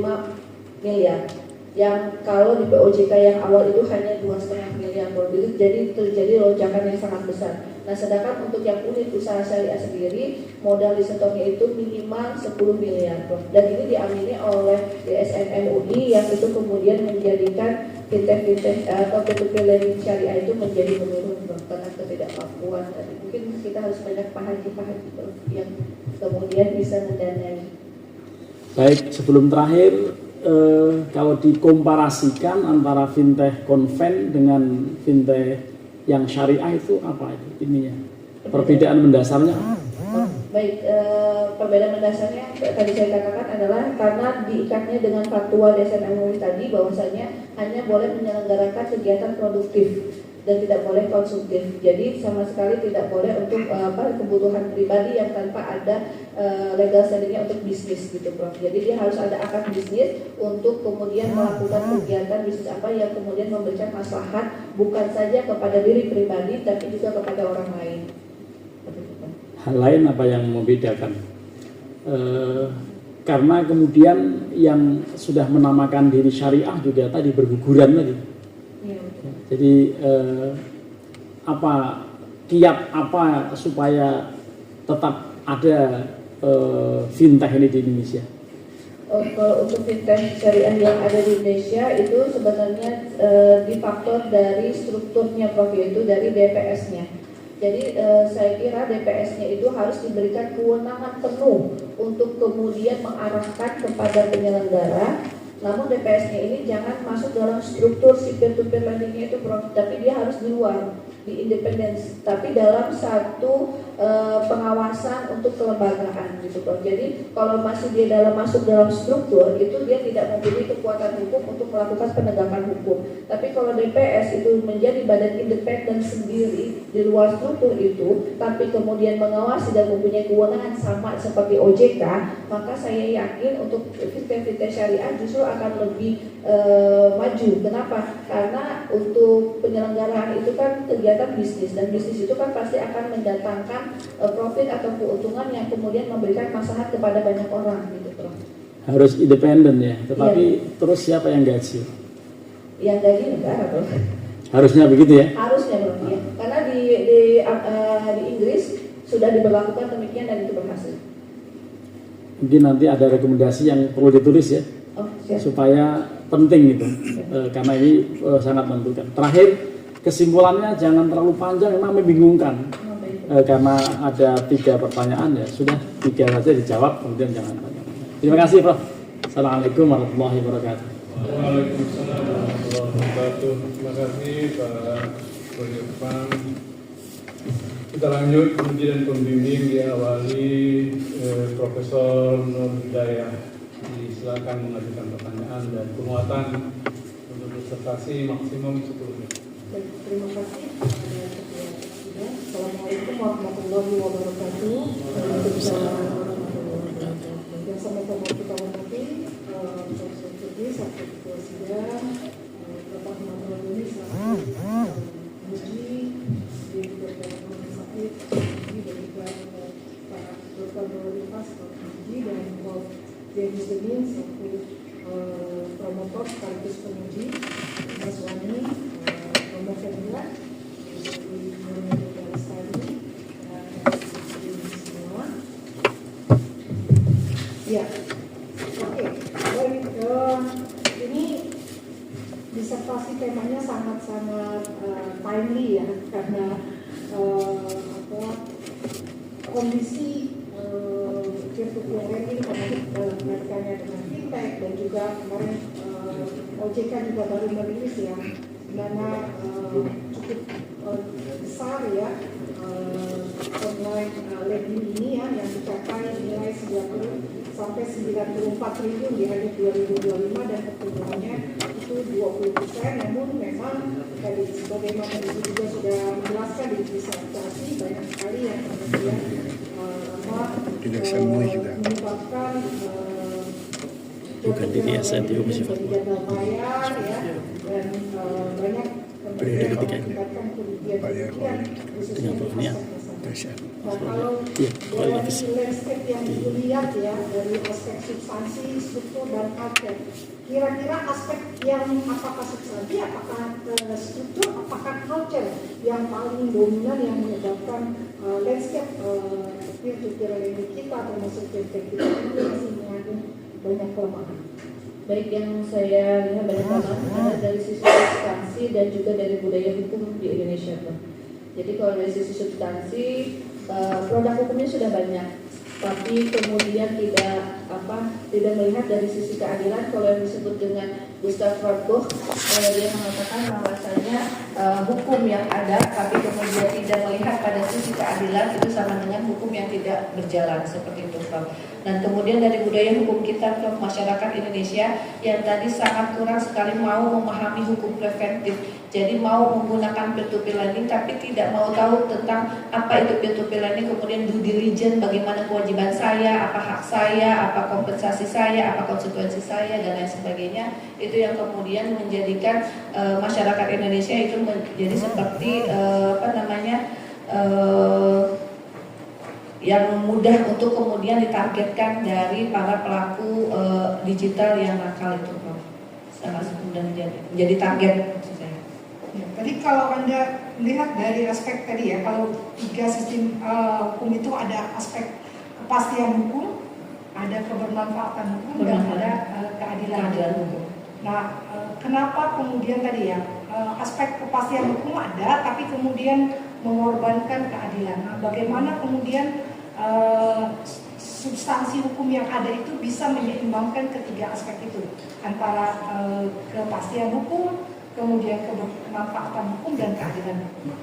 miliar. Yang kalau di POJK yang awal itu hanya 2,5 miliar, itu jadi terjadi lonjakan yang sangat besar. Nah, sedangkan untuk yang unit usaha syariah sendiri, modal disetornya itu minimal 10 miliar. Dan ini diamini oleh DSN MUI yang itu kemudian menjadikan fintech atau peer-to-peer lending syariah itu menjadi menurun karena ketidakmampuan. Mungkin kita harus banyak pahaji yang kemudian bisa mendanai. Baik, sebelum terakhir, kalau dikomparasikan antara fintech konven dengan fintech yang syariah itu apa itu ininya? Perbedaan mendasarnya? Baik, perbedaan mendasarnya tadi saya katakan adalah karena diikatnya dengan fatwa DSN MUI tadi bahwasanya hanya boleh menyelenggarakan kegiatan produktif. dan tidak boleh konsumtif. Jadi sama sekali tidak boleh untuk kebutuhan pribadi yang tanpa ada legal standingnya untuk bisnis gitu Prof. Jadi dia harus ada akad bisnis untuk kemudian melakukan kegiatan bisnis apa yang kemudian memberikan maslahat bukan saja kepada diri pribadi tapi juga kepada orang lain. Hal lain apa yang membedakan? Karena kemudian yang sudah menamakan diri syariah juga tadi berguguran tadi. Ya, jadi apa kiat apa supaya tetap ada fintech ini di Indonesia? Kalau untuk fintech syariah yang ada di Indonesia itu sebenarnya difaktor dari strukturnya Prof, yaitu dari DPS-nya. Jadi saya kira DPS-nya itu harus diberikan kewenangan penuh untuk kemudian mengarahkan kepada penyelenggara. Namun DPS-nya ini jangan masuk dalam struktur si peer-to-peer lending-nya itu Prof, tapi dia harus di luar, di independen, tapi dalam satu pengawasan untuk kelembagaan gitu Prof. Jadi kalau masih dia masuk dalam struktur itu dia tidak mempunyai kekuatan hukum untuk melakukan penegakan hukum. Tapi kalau DPS itu menjadi badan independen sendiri di luar struktur itu, tapi kemudian mengawasi dan mempunyai kewenangan sama seperti OJK, maka saya yakin untuk fintech syariah justru akan lebih maju. Kenapa? Karena untuk penyelenggaraan itu kan kegiatan bisnis, dan bisnis itu kan pasti akan mendatangkan profit atau keuntungan yang kemudian memberikan maslahat kepada banyak orang gitu Prof. Harus independen ya, tetapi Iya. Terus siapa yang gaji? Yang gaji negara Prof. Harusnya begitu ya? Harusnya Prof. Ya. Karena di Inggris sudah diberlakukan demikian dan itu berhasil. Mungkin nanti ada rekomendasi yang perlu ditulis ya, Oh, siap. supaya penting itu, karena ini sangat menentukan. Terakhir, kesimpulannya jangan terlalu panjang, memang membingungkan. Karena ada 3 pertanyaan ya, sudah 3 saja dijawab, kemudian jangan banyak. Terima kasih Prof. Assalamualaikum warahmatullahi wabarakatuh. Waalaikumsalam warahmatullahi wabarakatuh. Terima kasih Pak Irfan. Kita lanjut uji dan pembimbing diawali Profesor Nur Hidayah. Silakan mengajukan pertanyaan dan penguatan untuk disertasi maksimum 10 menit. Baik, terima kasih. Assalamualaikum warahmatullahi wabarakatuh. Waalaikumsalam warahmatullahi wabarakatuh. Yang sama-sama kita hormati, Profesor Sudi, Sabtu Ketua Sidang, Bapak Muhammad Roni, selaku Muji, dan juga Bapak Sakit, dan juga Pak Dr. Nurulifas, Pak Muji, dan Prof. James Demin, selaku promotor sekaligus penguji, Mas Wani, Romo Fendra, ya, oke. Baik, ini disertasi temanya sangat-sangat timely ya, karena kondisi peer-to-peer lending kaitannya dengan fintech, dan juga kemarin OJK juga baru merilis ya, mana cukup besar ya online lending ini ya, yang mencapai nilai 90 sampai 94 triliun di akhir 2025 dan pertumbuhannya itu 20%. Namun memang tadi sebagaimana itu juga sudah menjelaskan di disertasi, banyak sekali yang kemudian menyebabkan bukan di DSN itu masih gagal bayar ya, dan banyak periode ketiga dengan Provenia. Nah, kalau dari landscape yang dilihat ya, dari aspek substansi, struktur, dan aspek, kira-kira aspek yang apakah substansi, apakah struktur, apakah culture yang paling dominan yang menyebabkan landscape peer-to-peer lending kita termasuk fintech kita itu masih mengandung banyak kelemahan. Baik, yang saya lihat banyak kelemahan ada dari sisi substansi dan juga dari budaya hukum di Indonesia. Jadi kalau dari sisi substansi, produk hukumnya sudah banyak, tapi kemudian tidak tidak melihat dari sisi keadilan. Kalau yang disebut dengan Gustav Rothko, dia mengatakan bahwasanya hukum yang ada tapi kemudian tidak melihat pada sisi keadilan itu sama dengan hukum yang tidak berjalan, seperti itu, Prof. Dan kemudian dari budaya hukum kita, Prof, masyarakat Indonesia yang tadi sangat kurang sekali mau memahami hukum preventif. Jadi mau menggunakan peer-to-peer lending tapi tidak mau tahu tentang apa itu peer-to-peer lending, kemudian due diligence, bagaimana kewajiban saya, apa hak saya, apa kompensasi saya, apa konsekuensi saya, dan lain sebagainya. Itu yang kemudian menjadikan masyarakat Indonesia itu menjadi seperti yang mudah untuk kemudian ditargetkan dari para pelaku digital yang nakal itu, Prof. Sangat mudah menjadi target maksud saya. Ya, tadi kalau Anda melihat dari aspek tadi ya, kalau 3 sistem hukum itu ada aspek kepastian hukum, ada kebermanfaatan hukum, dan ada keadilan hukum. Nah, kenapa kemudian tadi ya aspek kepastian hukum ada, tapi kemudian mengorbankan keadilan? Nah, bagaimana kemudian substansi hukum yang ada itu bisa menyeimbangkan ketiga aspek itu, antara kepastian hukum, kemudian kebermanfaatan hukum, dan keadilan hukum?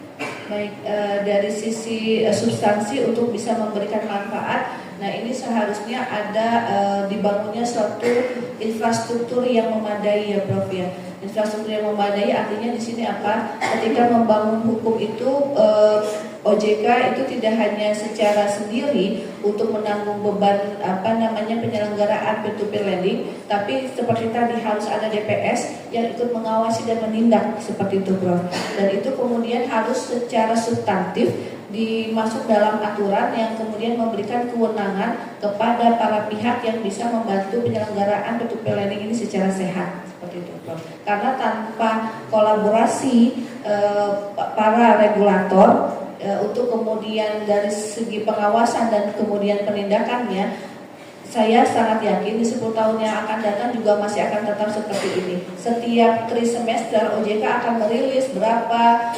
Baik, dari sisi substansi untuk bisa memberikan manfaat, nah ini seharusnya ada dibangunnya suatu infrastruktur yang memadai, ya, Prof, ya. Infrastruktur yang memadai artinya di sini apa? Ketika membangun hukum itu OJK itu tidak hanya secara sendiri untuk menanggung beban penyelenggaraan peer-to-peer lending, tapi seperti tadi harus ada DPS yang ikut mengawasi dan menindak, seperti itu, Prof. Dan itu kemudian harus secara substantif dimasuk dalam aturan yang kemudian memberikan kewenangan kepada para pihak yang bisa membantu penyelenggaraan peer-to-peer lending ini secara sehat, seperti itu, Prof. Karena tanpa kolaborasi para regulator untuk kemudian dari segi pengawasan dan kemudian penindakannya, saya sangat yakin di 10 tahun yang akan datang juga masih akan tetap seperti ini. Setiap trimester OJK akan merilis berapa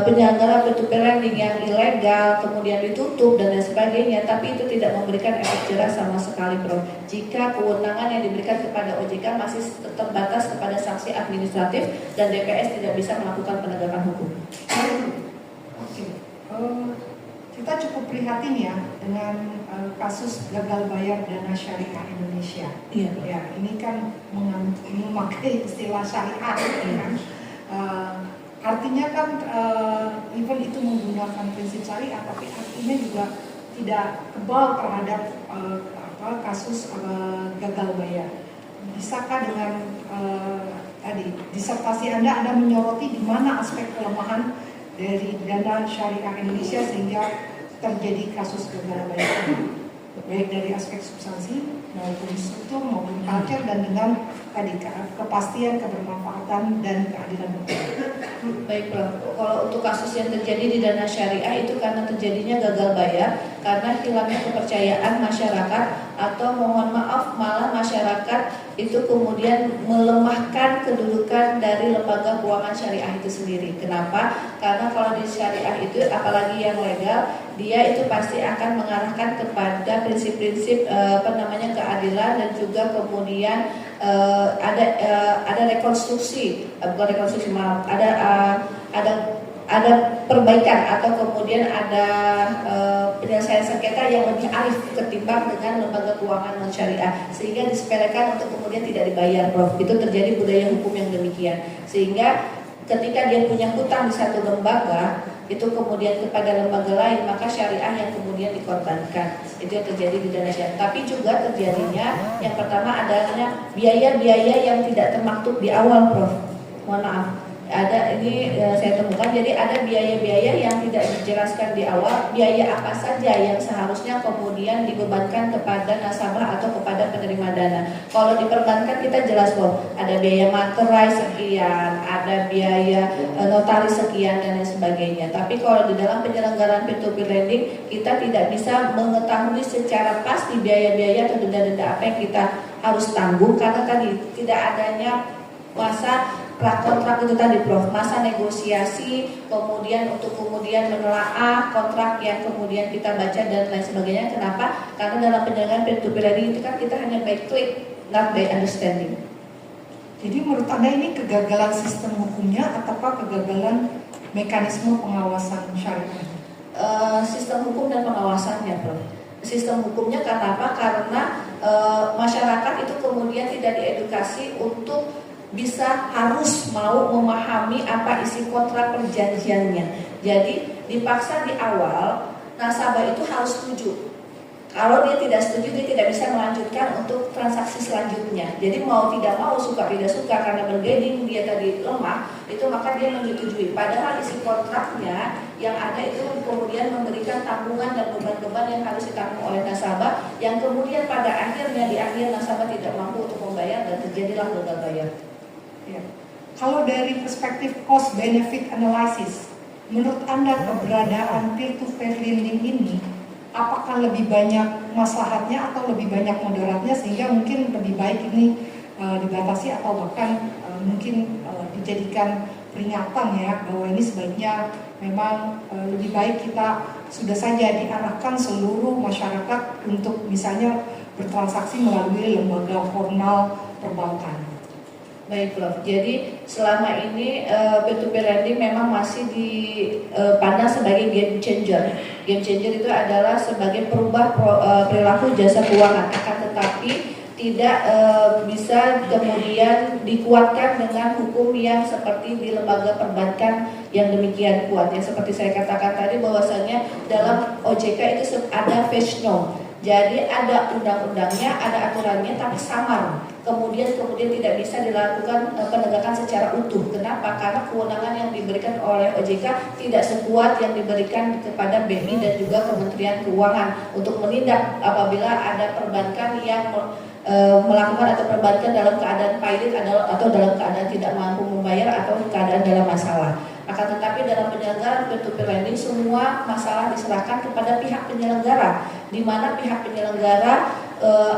penyelenggara peer-to-peer lending yang ilegal, kemudian ditutup dan lain sebagainya, tapi itu tidak memberikan efek jerah sama sekali, Prof. Jika kewenangan yang diberikan kepada OJK masih terbatas kepada sanksi administratif dan DPS tidak bisa melakukan penegakan hukum. Kita cukup prihatin ya dengan kasus gagal bayar dana syariah Indonesia. Iya. Ya, ini kan memakai istilah syariah, kan? Artinya kan even itu menggunakan prinsip syariah, tapi artinya juga tidak kebal terhadap kasus gagal bayar. Bisakah dengan tadi disertasi Anda menyoroti di mana aspek kelemahan dari dana syariah Indonesia sehingga terjadi kasus gagal bayar, baik dari aspek substansi maupun struktur maupun culture, dan dengan tadi kepastian, kebermanfaatan, dan keadilan hukum? Baik, Prof. Kalau untuk kasus yang terjadi di dana syariah itu karena terjadinya gagal bayar, karena hilangnya kepercayaan masyarakat, atau mohon maaf malah masyarakat itu kemudian melemahkan kedudukan dari lembaga keuangan syariah itu sendiri. Kenapa? Karena kalau di syariah itu apalagi yang legal, dia itu pasti akan mengarahkan kepada prinsip-prinsip keadilan, dan juga kemudian ada rekonstruksi, bukan rekonstruksi, maaf, ada perbaikan atau kemudian ada penyelesaian sengketa yang lebih arif ketimbang dengan lembaga keuangan non syariah, sehingga disepelekan untuk kemudian tidak dibayar, Prof. Itu terjadi budaya hukum yang demikian, sehingga ketika dia punya hutang di satu lembaga itu kemudian kepada lembaga lain, maka syariah yang kemudian dikorbankan. Itu yang terjadi di dana syariah. Tapi juga terjadinya yang pertama adanya biaya-biaya yang tidak termaktub di awal, Prof. Mohon maaf. Ada ini saya temukan, jadi ada biaya-biaya yang tidak dijelaskan di awal, biaya apa saja yang seharusnya kemudian dibebankan kepada nasabah atau kepada penerima dana. Kalau di perbankan kita jelas, Prof, ada biaya materai sekian, ada biaya notaris sekian, dan lain sebagainya. Tapi kalau di dalam penyelenggaraan peer-to-peer lending, kita tidak bisa mengetahui secara pasti biaya-biaya atau denda-denda apa yang kita harus tanggung, karena tadi tidak adanya masa pra-kontrak itu tadi Prof, masa negosiasi, kemudian untuk kemudian menelaah kontrak yang kemudian kita baca dan lain sebagainya. Kenapa? Karena dalam penyelenggaraan peer-to-peer lending itu kan kita hanya by click, not by understanding. Jadi menurut Anda ini kegagalan sistem hukumnya ataukah kegagalan mekanisme pengawasan syariah? Sistem hukum dan pengawasannya, Prof. Sistem hukumnya karena apa? Karena masyarakat itu kemudian tidak diedukasi untuk bisa harus mau memahami apa isi kontrak perjanjiannya. Jadi dipaksa di awal nasabah itu harus setuju. Kalau dia tidak setuju, dia tidak bisa melanjutkan untuk transaksi selanjutnya. Jadi mau tidak mau, suka tidak suka, karena bergaining dia tadi lemah, itu maka dia menyetujui. Padahal isi kontraknya yang ada itu kemudian memberikan tanggungan dan beban-beban yang harus ditanggung oleh nasabah, yang kemudian pada akhirnya di akhir nasabah tidak mampu untuk membayar dan terjadilah gagal bayar. Ya. Kalau dari perspektif cost benefit analysis, menurut Anda keberadaan peer-to-peer lending ini apakah lebih banyak maslahatnya atau lebih banyak mudaratnya, sehingga mungkin lebih baik ini dibatasi atau bahkan mungkin dijadikan peringatan ya bahwa ini sebaiknya memang lebih baik kita sudah saja diarahkan seluruh masyarakat untuk misalnya bertransaksi melalui lembaga formal perbankan. Baik Prof, jadi selama ini peer-to-peer lending memang masih dipandang sebagai game changer. Game changer itu adalah sebagai perubah perilaku jasa keuangan, akan tetapi tidak bisa kemudian dikuatkan dengan hukum yang seperti di lembaga perbankan yang demikian kuat. Ya, seperti saya katakan tadi bahwasanya dalam OJK itu ada phase no. Jadi ada undang-undangnya, ada aturannya, tapi samar. Kemudian tidak bisa dilakukan penegakan secara utuh. Kenapa? Karena kewenangan yang diberikan oleh OJK tidak sekuat yang diberikan kepada BI dan juga Kementerian Keuangan untuk menindak apabila ada perbankan yang melakukan atau perbankan dalam keadaan pailit atau dalam keadaan tidak mampu membayar atau keadaan dalam masalah. Akan tetapi dalam penyelenggaraan peer-to-peer lending semua masalah diserahkan kepada pihak penyelenggara, di mana pihak penyelenggara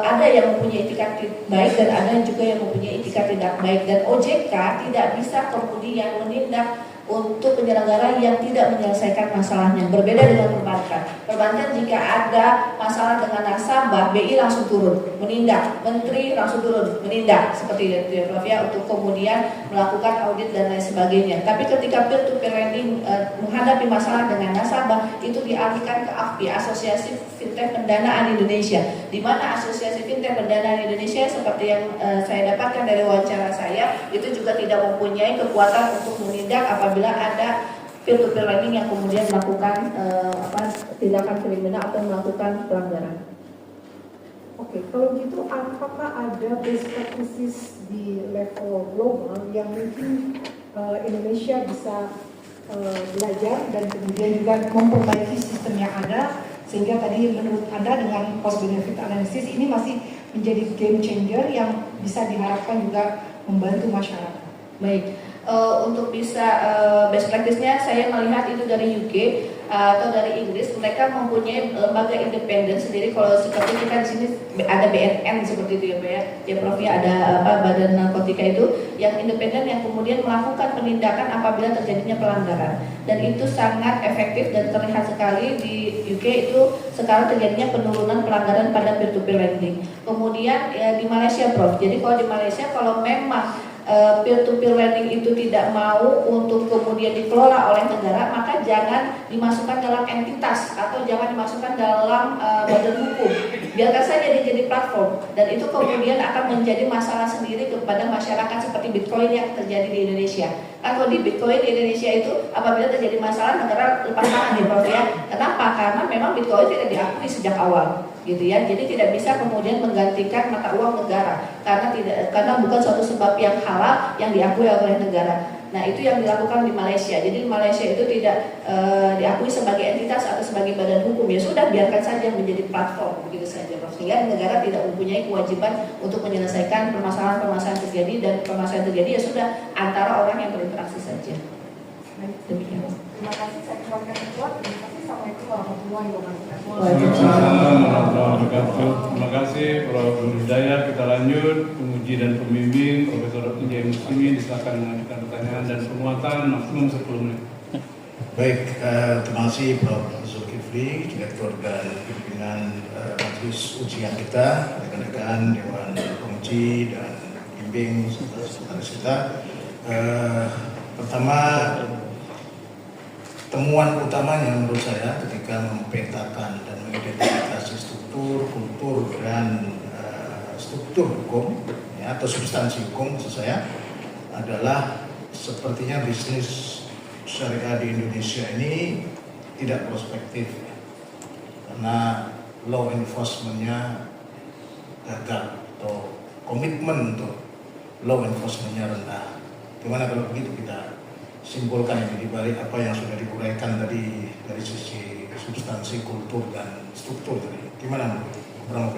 ada yang mempunyai itikat baik dan ada juga yang mempunyai itikat tidak baik, dan OJK tidak bisa kemudian menindak untuk penyelenggara yang tidak menyelesaikan masalahnya. Berbeda dengan perbankan. Perbankan jika ada masalah dengan nasabah, BI langsung turun menindak, Menteri langsung turun menindak, seperti itu ya Prof ya, untuk kemudian melakukan audit dan lain sebagainya. Tapi ketika peer-to-peer lending menghadapi masalah dengan nasabah, itu dialihkan ke AFPI, Asosiasi Fintech Pendanaan Indonesia, di mana Asosiasi Fintech Pendanaan Indonesia seperti yang saya dapatkan dari wawancara saya, itu juga tidak mempunyai kekuatan untuk menindak apabila ada peer-to-peer lending yang kemudian melakukan tindakan kriminal atau melakukan pelanggaran. Oke, kalau gitu apakah ada best practices di level global yang mungkin Indonesia bisa belajar dan kemudian juga memperbaiki sistem yang ada, sehingga tadi menurut Anda dengan cost benefit analysis ini masih menjadi game changer yang bisa diharapkan juga membantu masyarakat? Baik, untuk bisa best practice-nya saya melihat itu dari UK atau dari Inggris. Mereka mempunyai lembaga independen sendiri. Kalau seperti kita di sini ada BNN seperti itu ya Pak ya Prof ya, ada Badan Narkotika itu yang independen yang kemudian melakukan penindakan apabila terjadinya pelanggaran, dan itu sangat efektif dan terlihat sekali di UK itu sekarang terjadinya penurunan pelanggaran pada peer-to-peer lending. Kemudian ya, di Malaysia Prof, jadi kalau di Malaysia kalau memang peer-to-peer lending itu tidak mau untuk kemudian dikelola oleh negara, maka jangan dimasukkan dalam entitas atau jangan dimasukkan dalam badan hukum. Biarkan saja dia jadi platform, dan itu kemudian akan menjadi masalah sendiri kepada masyarakat seperti Bitcoin yang terjadi di Indonesia. Kalau di Bitcoin di Indonesia itu apabila terjadi masalah, negara lepas tangan ya Prof ya. Kenapa? Karena memang Bitcoin tidak diakui sejak awal, gitu ya. Jadi tidak bisa kemudian menggantikan mata uang negara karena bukan suatu sebab yang halal yang diakui oleh negara. Nah, itu yang dilakukan di Malaysia. Jadi di Malaysia itu tidak diakui sebagai entitas atau sebagai badan hukum. Ya sudah, biarkan saja menjadi platform, begitu saja Prof. Sehingga negara tidak mempunyai kewajiban untuk menyelesaikan permasalahan-permasalahan terjadi, dan permasalahan terjadi ya sudah antara orang yang berinteraksi saja. Demikian. Terima kasih, saya kembalikan ketua. Terima kasih. Assalamualaikum warahmatullahi wabarakatuh. Waalaikumsalam. warahmatullahi wabarakatuh. Terima kasih Prof. Nur Hidayah. Kita lanjut, penguji dan pembimbing Profesor Dr. J. Muslimin silakan mengajukan pertanyaan dan penguatan maksimum 10 menit. Baik, terima kasih Prof. Zulkifli, Direktur dan Pimpinan Majelis Ujian kita, rekan-rekan Dewan Penguji dan Pembimbing serta kita. Pertama, temuan utamanya menurut saya ketika mempetakan dan mengidentifikasi struktur, kultur, dan struktur hukum ya, atau substansi hukum maksud saya adalah sepertinya bisnis syariah di Indonesia ini tidak prospektif karena law enforcement-nya gagal atau komitmen untuk law enforcement-nya rendah. Gimana kalau begitu kita simpulkan ini di balik apa yang sudah diuraikan tadi dari sisi substansi, kultur, dan struktur tadi. Gimana Prof?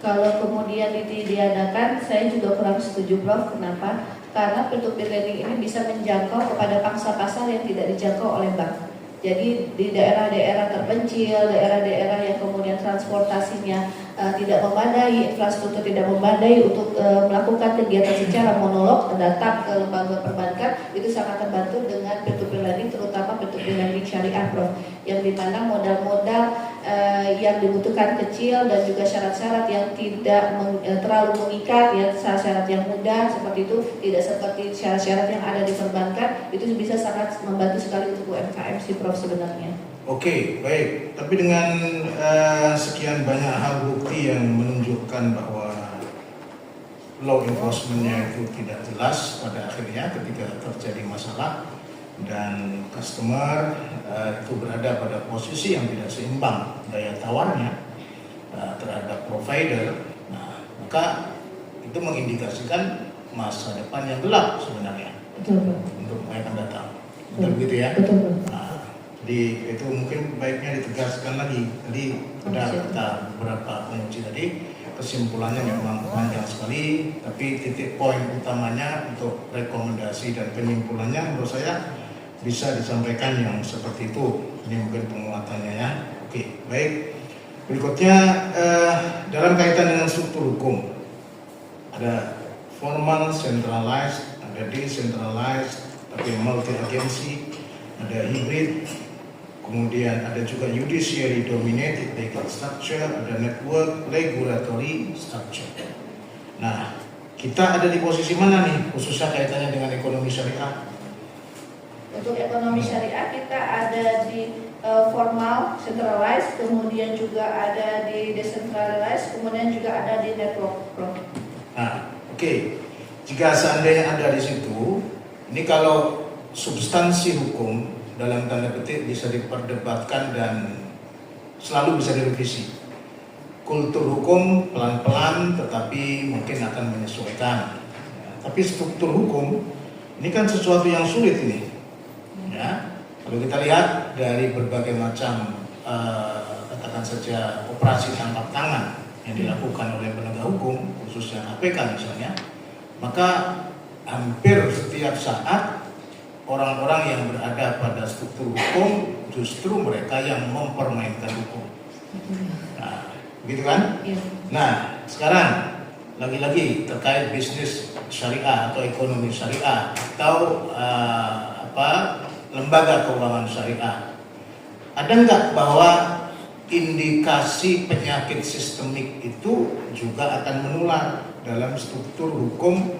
Kalau kemudian itu diadakan, saya juga kurang setuju Prof. Kenapa? Karena peer-to-peer lending ini bisa menjangkau kepada pangsa pasar yang tidak dijangkau oleh bank. Jadi di daerah-daerah terpencil, daerah-daerah yang kemudian transportasinya tidak memadai, infrastruktur tidak memadai untuk melakukan kegiatan secara monolog, datang ke lembaga perbankan, itu sangat terbantu dengan peer-to-peer lending, terutama peer-to-peer lending syariah, Prof. Yang dimana modal-modal yang dibutuhkan kecil dan juga syarat-syarat yang tidak terlalu mengikat, ya syarat-syarat yang mudah seperti itu, tidak seperti syarat-syarat yang ada di perbankan, itu bisa sangat membantu sekali untuk UMKM sih Prof sebenarnya. Oke, baik. Tapi dengan sekian banyak hal bukti yang menunjukkan bahwa law enforcement-nya itu tidak jelas pada akhirnya ketika terjadi masalah dan customer itu berada pada posisi yang tidak seimbang daya tawarnya terhadap provider, maka itu mengindikasikan masa depan yang gelap sebenarnya. Betul, untuk yang akan datang. Betul begitu ya? Betul. Jadi itu mungkin baiknya ditegaskan lagi. Tadi sudah kata beberapa penguji tadi, kesimpulannya memang panjang sekali, tapi titik poin utamanya untuk rekomendasi dan penyimpulannya menurut saya bisa disampaikan yang seperti itu. Ini mungkin penguatannya ya. Oke, baik. Berikutnya dalam kaitan dengan struktur hukum, ada formal, centralized, ada decentralized, tapi multi agency, ada hybrid, kemudian ada juga judiciary dominated legal structure, ada network regulatory structure. Nah, kita ada di posisi mana nih, khususnya kaitannya dengan ekonomi syariah? Untuk ekonomi syariah kita ada di formal, centralized, kemudian juga ada di decentralized, kemudian juga ada di network. Nah, oke. Jika seandainya ada di situ, ini kalau substansi hukum dalam tanda petik bisa diperdebatkan dan selalu bisa direvisi. Kultur hukum pelan-pelan tetapi mungkin akan menyesuaikan. Ya, tapi struktur hukum ini kan sesuatu yang sulit ini. Ya, kalau kita lihat dari berbagai macam katakan saja operasi tangkap tangan yang dilakukan oleh penegak hukum, khususnya KPK misalnya, maka hampir setiap saat orang-orang yang berada pada struktur hukum justru mereka yang mempermainkan hukum. Nah, begitu kan? Nah, sekarang lagi-lagi terkait bisnis syariah atau ekonomi syariah atau lembaga keuangan syariah, ada nggak bahwa indikasi penyakit sistemik itu juga akan menular dalam struktur hukum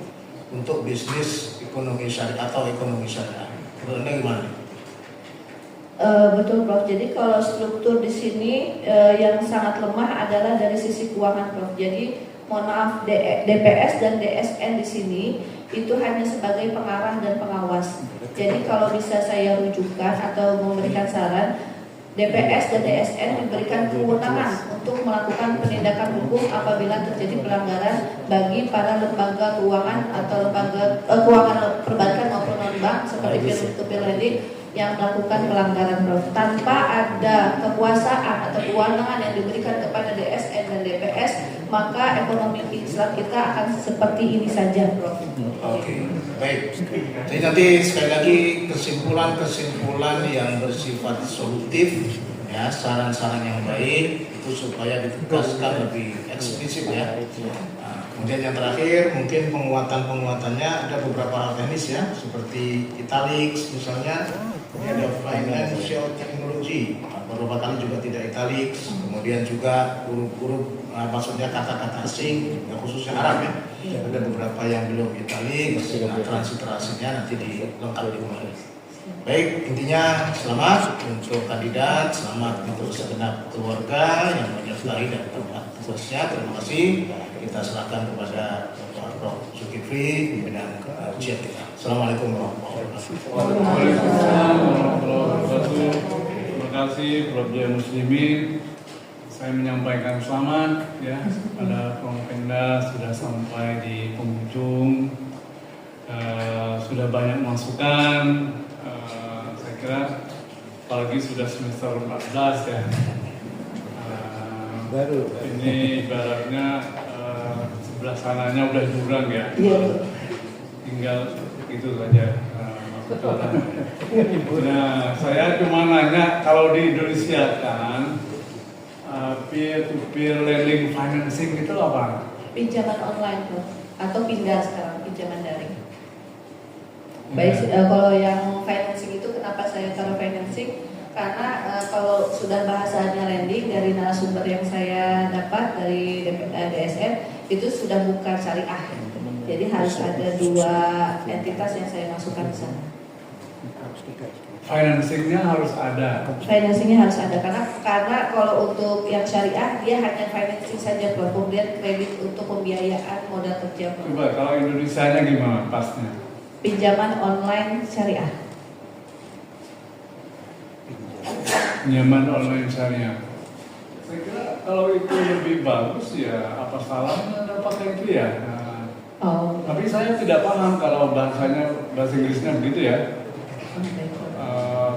untuk bisnis ekonomi syariah atau ekonomi syariah? Menurut Anda gimana? Betul Prof. Jadi kalau struktur di sini yang sangat lemah adalah dari sisi keuangan Prof. Jadi mohon maaf, DPS dan DSN di sini itu hanya sebagai pengarah dan pengawas. Jadi kalau bisa saya rujukan atau memberikan saran, DPS dan DSN diberikan kewenangan untuk melakukan penindakan hukum apabila terjadi pelanggaran bagi para lembaga keuangan atau lembaga keuangan perbankan maupun non-bank seperti peer-to-peer lending yang melakukan pelanggaran Prof. Tanpa ada kekuasaan atau kewenangan yang diberikan kepada DSN dan DPS, maka ekonomi Islam kita akan seperti ini saja Prof. Oke, baik. Jadi nanti sekali lagi kesimpulan-kesimpulan yang bersifat solutif ya saran-saran yang baik itu supaya ditegaskan lebih eksplisit ya. Nah, kemudian yang terakhir mungkin penguatannya ada beberapa hal teknis ya, seperti italics misalnya, ada financial technology, beberapa kali juga tidak italics, kemudian juga huruf-huruf maksudnya kata-kata asing, khususnya Arab ya, ada beberapa yang belum italics, nah, transliterasinya nanti dilengkapi kembali. Baik, intinya selamat untuk kandidat, selamat untuk segenap keluarga yang menyertai dan tempat tugasnya. Terima kasih. Kita serahkan kepada Bapak Prof. Zulkifli pimpinan ujian kita. Assalamualaikum warahmatullahi wabarakatuh. Waalaikumsalam warahmatullahi wabarakatuh. Terima kasih Prof. J. Muslimin. Saya menyampaikan selamat ya pada Pemda sudah sampai di penghujung. Sudah banyak masukan. Saya kira apalagi sudah semester 14 ya. Baru. Ini ibaratnya sebelah sananya udah jurang ya. Tinggal itu saja. Nah, saya cuma nanya kalau di Indonesia kan peer-to-peer lending financing itu apa? Pinjaman online tuh atau pindah sekarang pinjaman daring. Baik, kalau yang financing itu kenapa saya taruh financing? Karena kalau sudah bahasanya lending dari narasumber yang saya dapat dari DSN itu sudah bukan syariah. Jadi harus ada dua entitas yang saya masukkan di sana. Financingnya harus ada. Financingnya harus ada karena kalau untuk yang syariah dia hanya financing saja, kemudian kredit untuk pembiayaan modal kerja. Coba kalau Indonesianya gimana pasnya? Pinjaman online syariah. Pinjaman online syariah. Saya kira kalau itu lebih bagus ya apa salahnya ada pakai itu ya. Nah, tapi saya tidak paham kalau bahasa Inggrisnya begitu ya.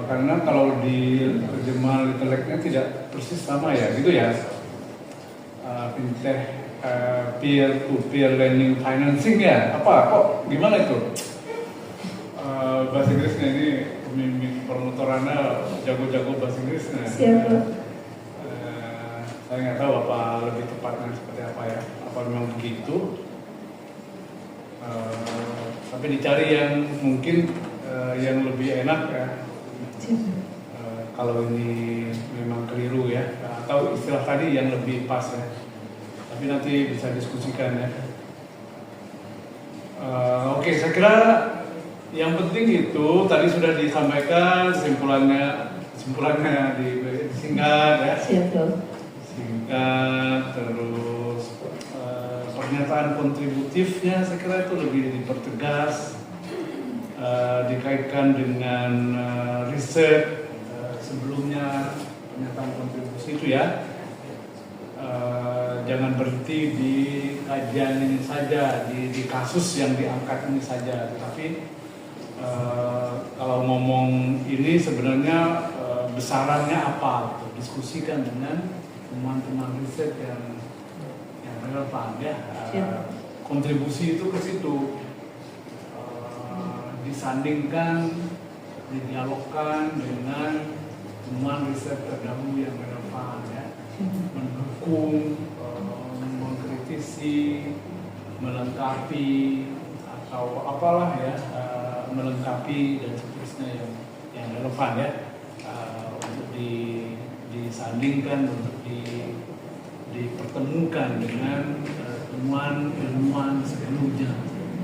Karena kalau di terjemahan literalnya tidak persis sama ya, gitu ya. Fintech peer-to-peer lending financing ya, apa kok gimana itu? Bahasa Inggrisnya ini pemimpin promotorannya jago-jago bahasa Inggrisnya. Siapa? Saya nggak tahu apa lebih tepatnya seperti apa ya. Apa memang begitu? Tapi dicari yang mungkin yang lebih enak ya. Kalau ini memang keliru ya, atau istilah tadi yang lebih pas ya. Tapi nanti bisa diskusikan ya. Oke, saya kira yang penting itu tadi sudah disampaikan simpulannya disingkat ya. Singkat, terus pernyataan kontributifnya saya kira itu lebih dipertegas, dikaitkan dengan riset sebelumnya pernyataan kontribusi itu ya. Jangan berhenti di kajian ini saja, di kasus yang diangkat ini saja, tetapi kalau ngomong ini sebenarnya besarannya apa, gitu. Diskusikan dengan teman-teman riset yang relevan ya. Kontribusi itu ke situ, disandingkan, didialogkan dengan teman riset terdahulu yang relevan ya, mendukung, mengkritisi, melengkapi atau apalah ya, melengkapi dan seterusnya yang relevan ya, untuk disandingkan, untuk dipertemukan dengan temuan ilmuwan sebelumnya,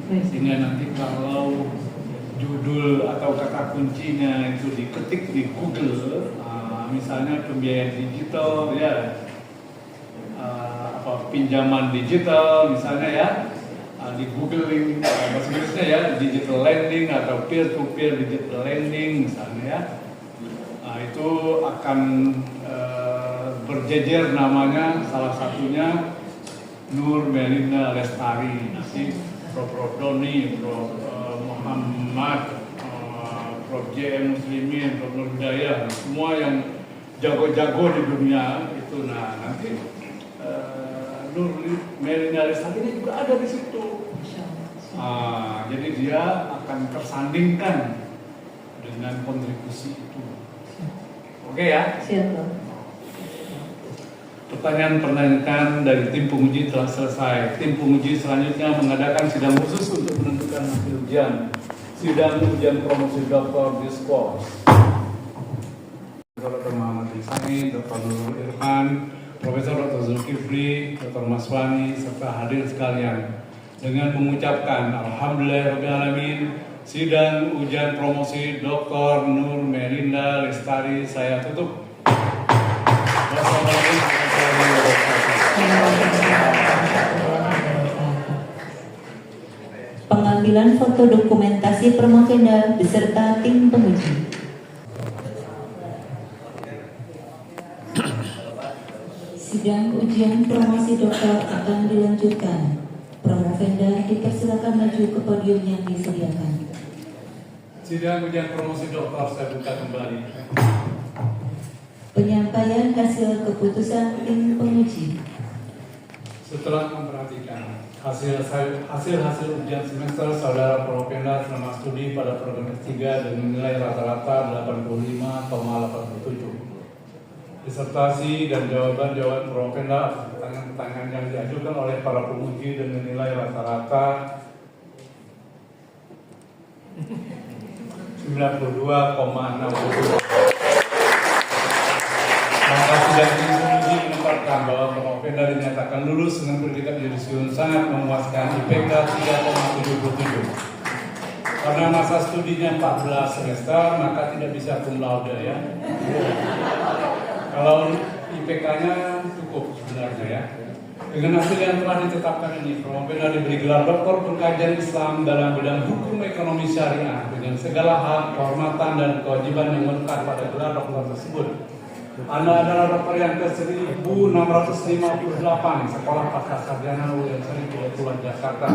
sehingga nanti kalau judul atau kata kuncinya itu diketik di Google, misalnya pembiayaan digital ya, pinjaman digital misalnya ya, di googling bahasa Inggrisnya ya, digital lending atau peer to peer digital lending misalnya ya, itu akan berjejer namanya, salah satunya Nur Melina Lestari, nanti Prof. Doni, Prof. Muhammad, Prof. J. Muslimin, Prof. Nur Hidayah, semua yang jago-jago di dunia itu. Nah nanti Nur Melina Lestari ini juga ada di situ. Jadi dia akan tersandingkan dengan kontribusi itu. Oke? Oke ya. Siap, Prof. Pertanyaan dari tim penguji telah selesai. Tim penguji selanjutnya mengadakan sidang khusus untuk menentukan hasil ujian. Sidang ujian promosi doktor diskors. Dr. Muhammad Isani, Dr. Nurul Irfan, Profesor Dr. Zulkifli, Dr. Maswani, serta hadir sekalian. Dengan mengucapkan Alhamdulillahirrahmanirrahim, sidang ujian promosi Dr. Nur Melinda Lestari saya tutup. Wassalamualaikum warahmatullahi wabarakatuh. Pengambilan foto dokumentasi Promovenda beserta tim penguji. Sidang ujian promosi doktor akan dilanjutkan. Promovenda dipersilakan maju ke podium yang disediakan. Sidang ujian promosi doktor saya buka kembali. Penyampaian hasil keputusan tim penguji. Setelah memperhatikan hasil ujian semester saudara Promovenda selama studi pada program S3 dengan nilai rata-rata 85,87. Disertasi dan jawaban-jawaban Promovenda atas pertanyaan-pertanyaan yang diajukan oleh para penguji dengan nilai rata-rata 92,62. Maka sidang tim penguji menetapkan bahwa Promovenda dinyatakan lulus dengan predikat yudisium sangat memuaskan IPK 3,77. Karena masa studinya 14 semester, maka tidak bisa cum laude ya. Kalau IPK-nya cukup sebenarnya ya. Dengan hasil yang telah ditetapkan ini, Promovenda diberi gelar doktor pengkajian Islam dalam bidang hukum ekonomi syariah dengan segala hak, kehormatan dan kewajiban yang melekat pada gelar doktor tersebut. Anda adalah dokter yang ke-1658 Sekolah Pascasarjana UIN Syarif Jakarta.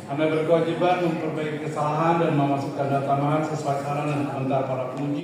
Anda berkewajiban memperbaiki kesalahan dan memasukkan data mahal sesuai saran dan komentar para penguji.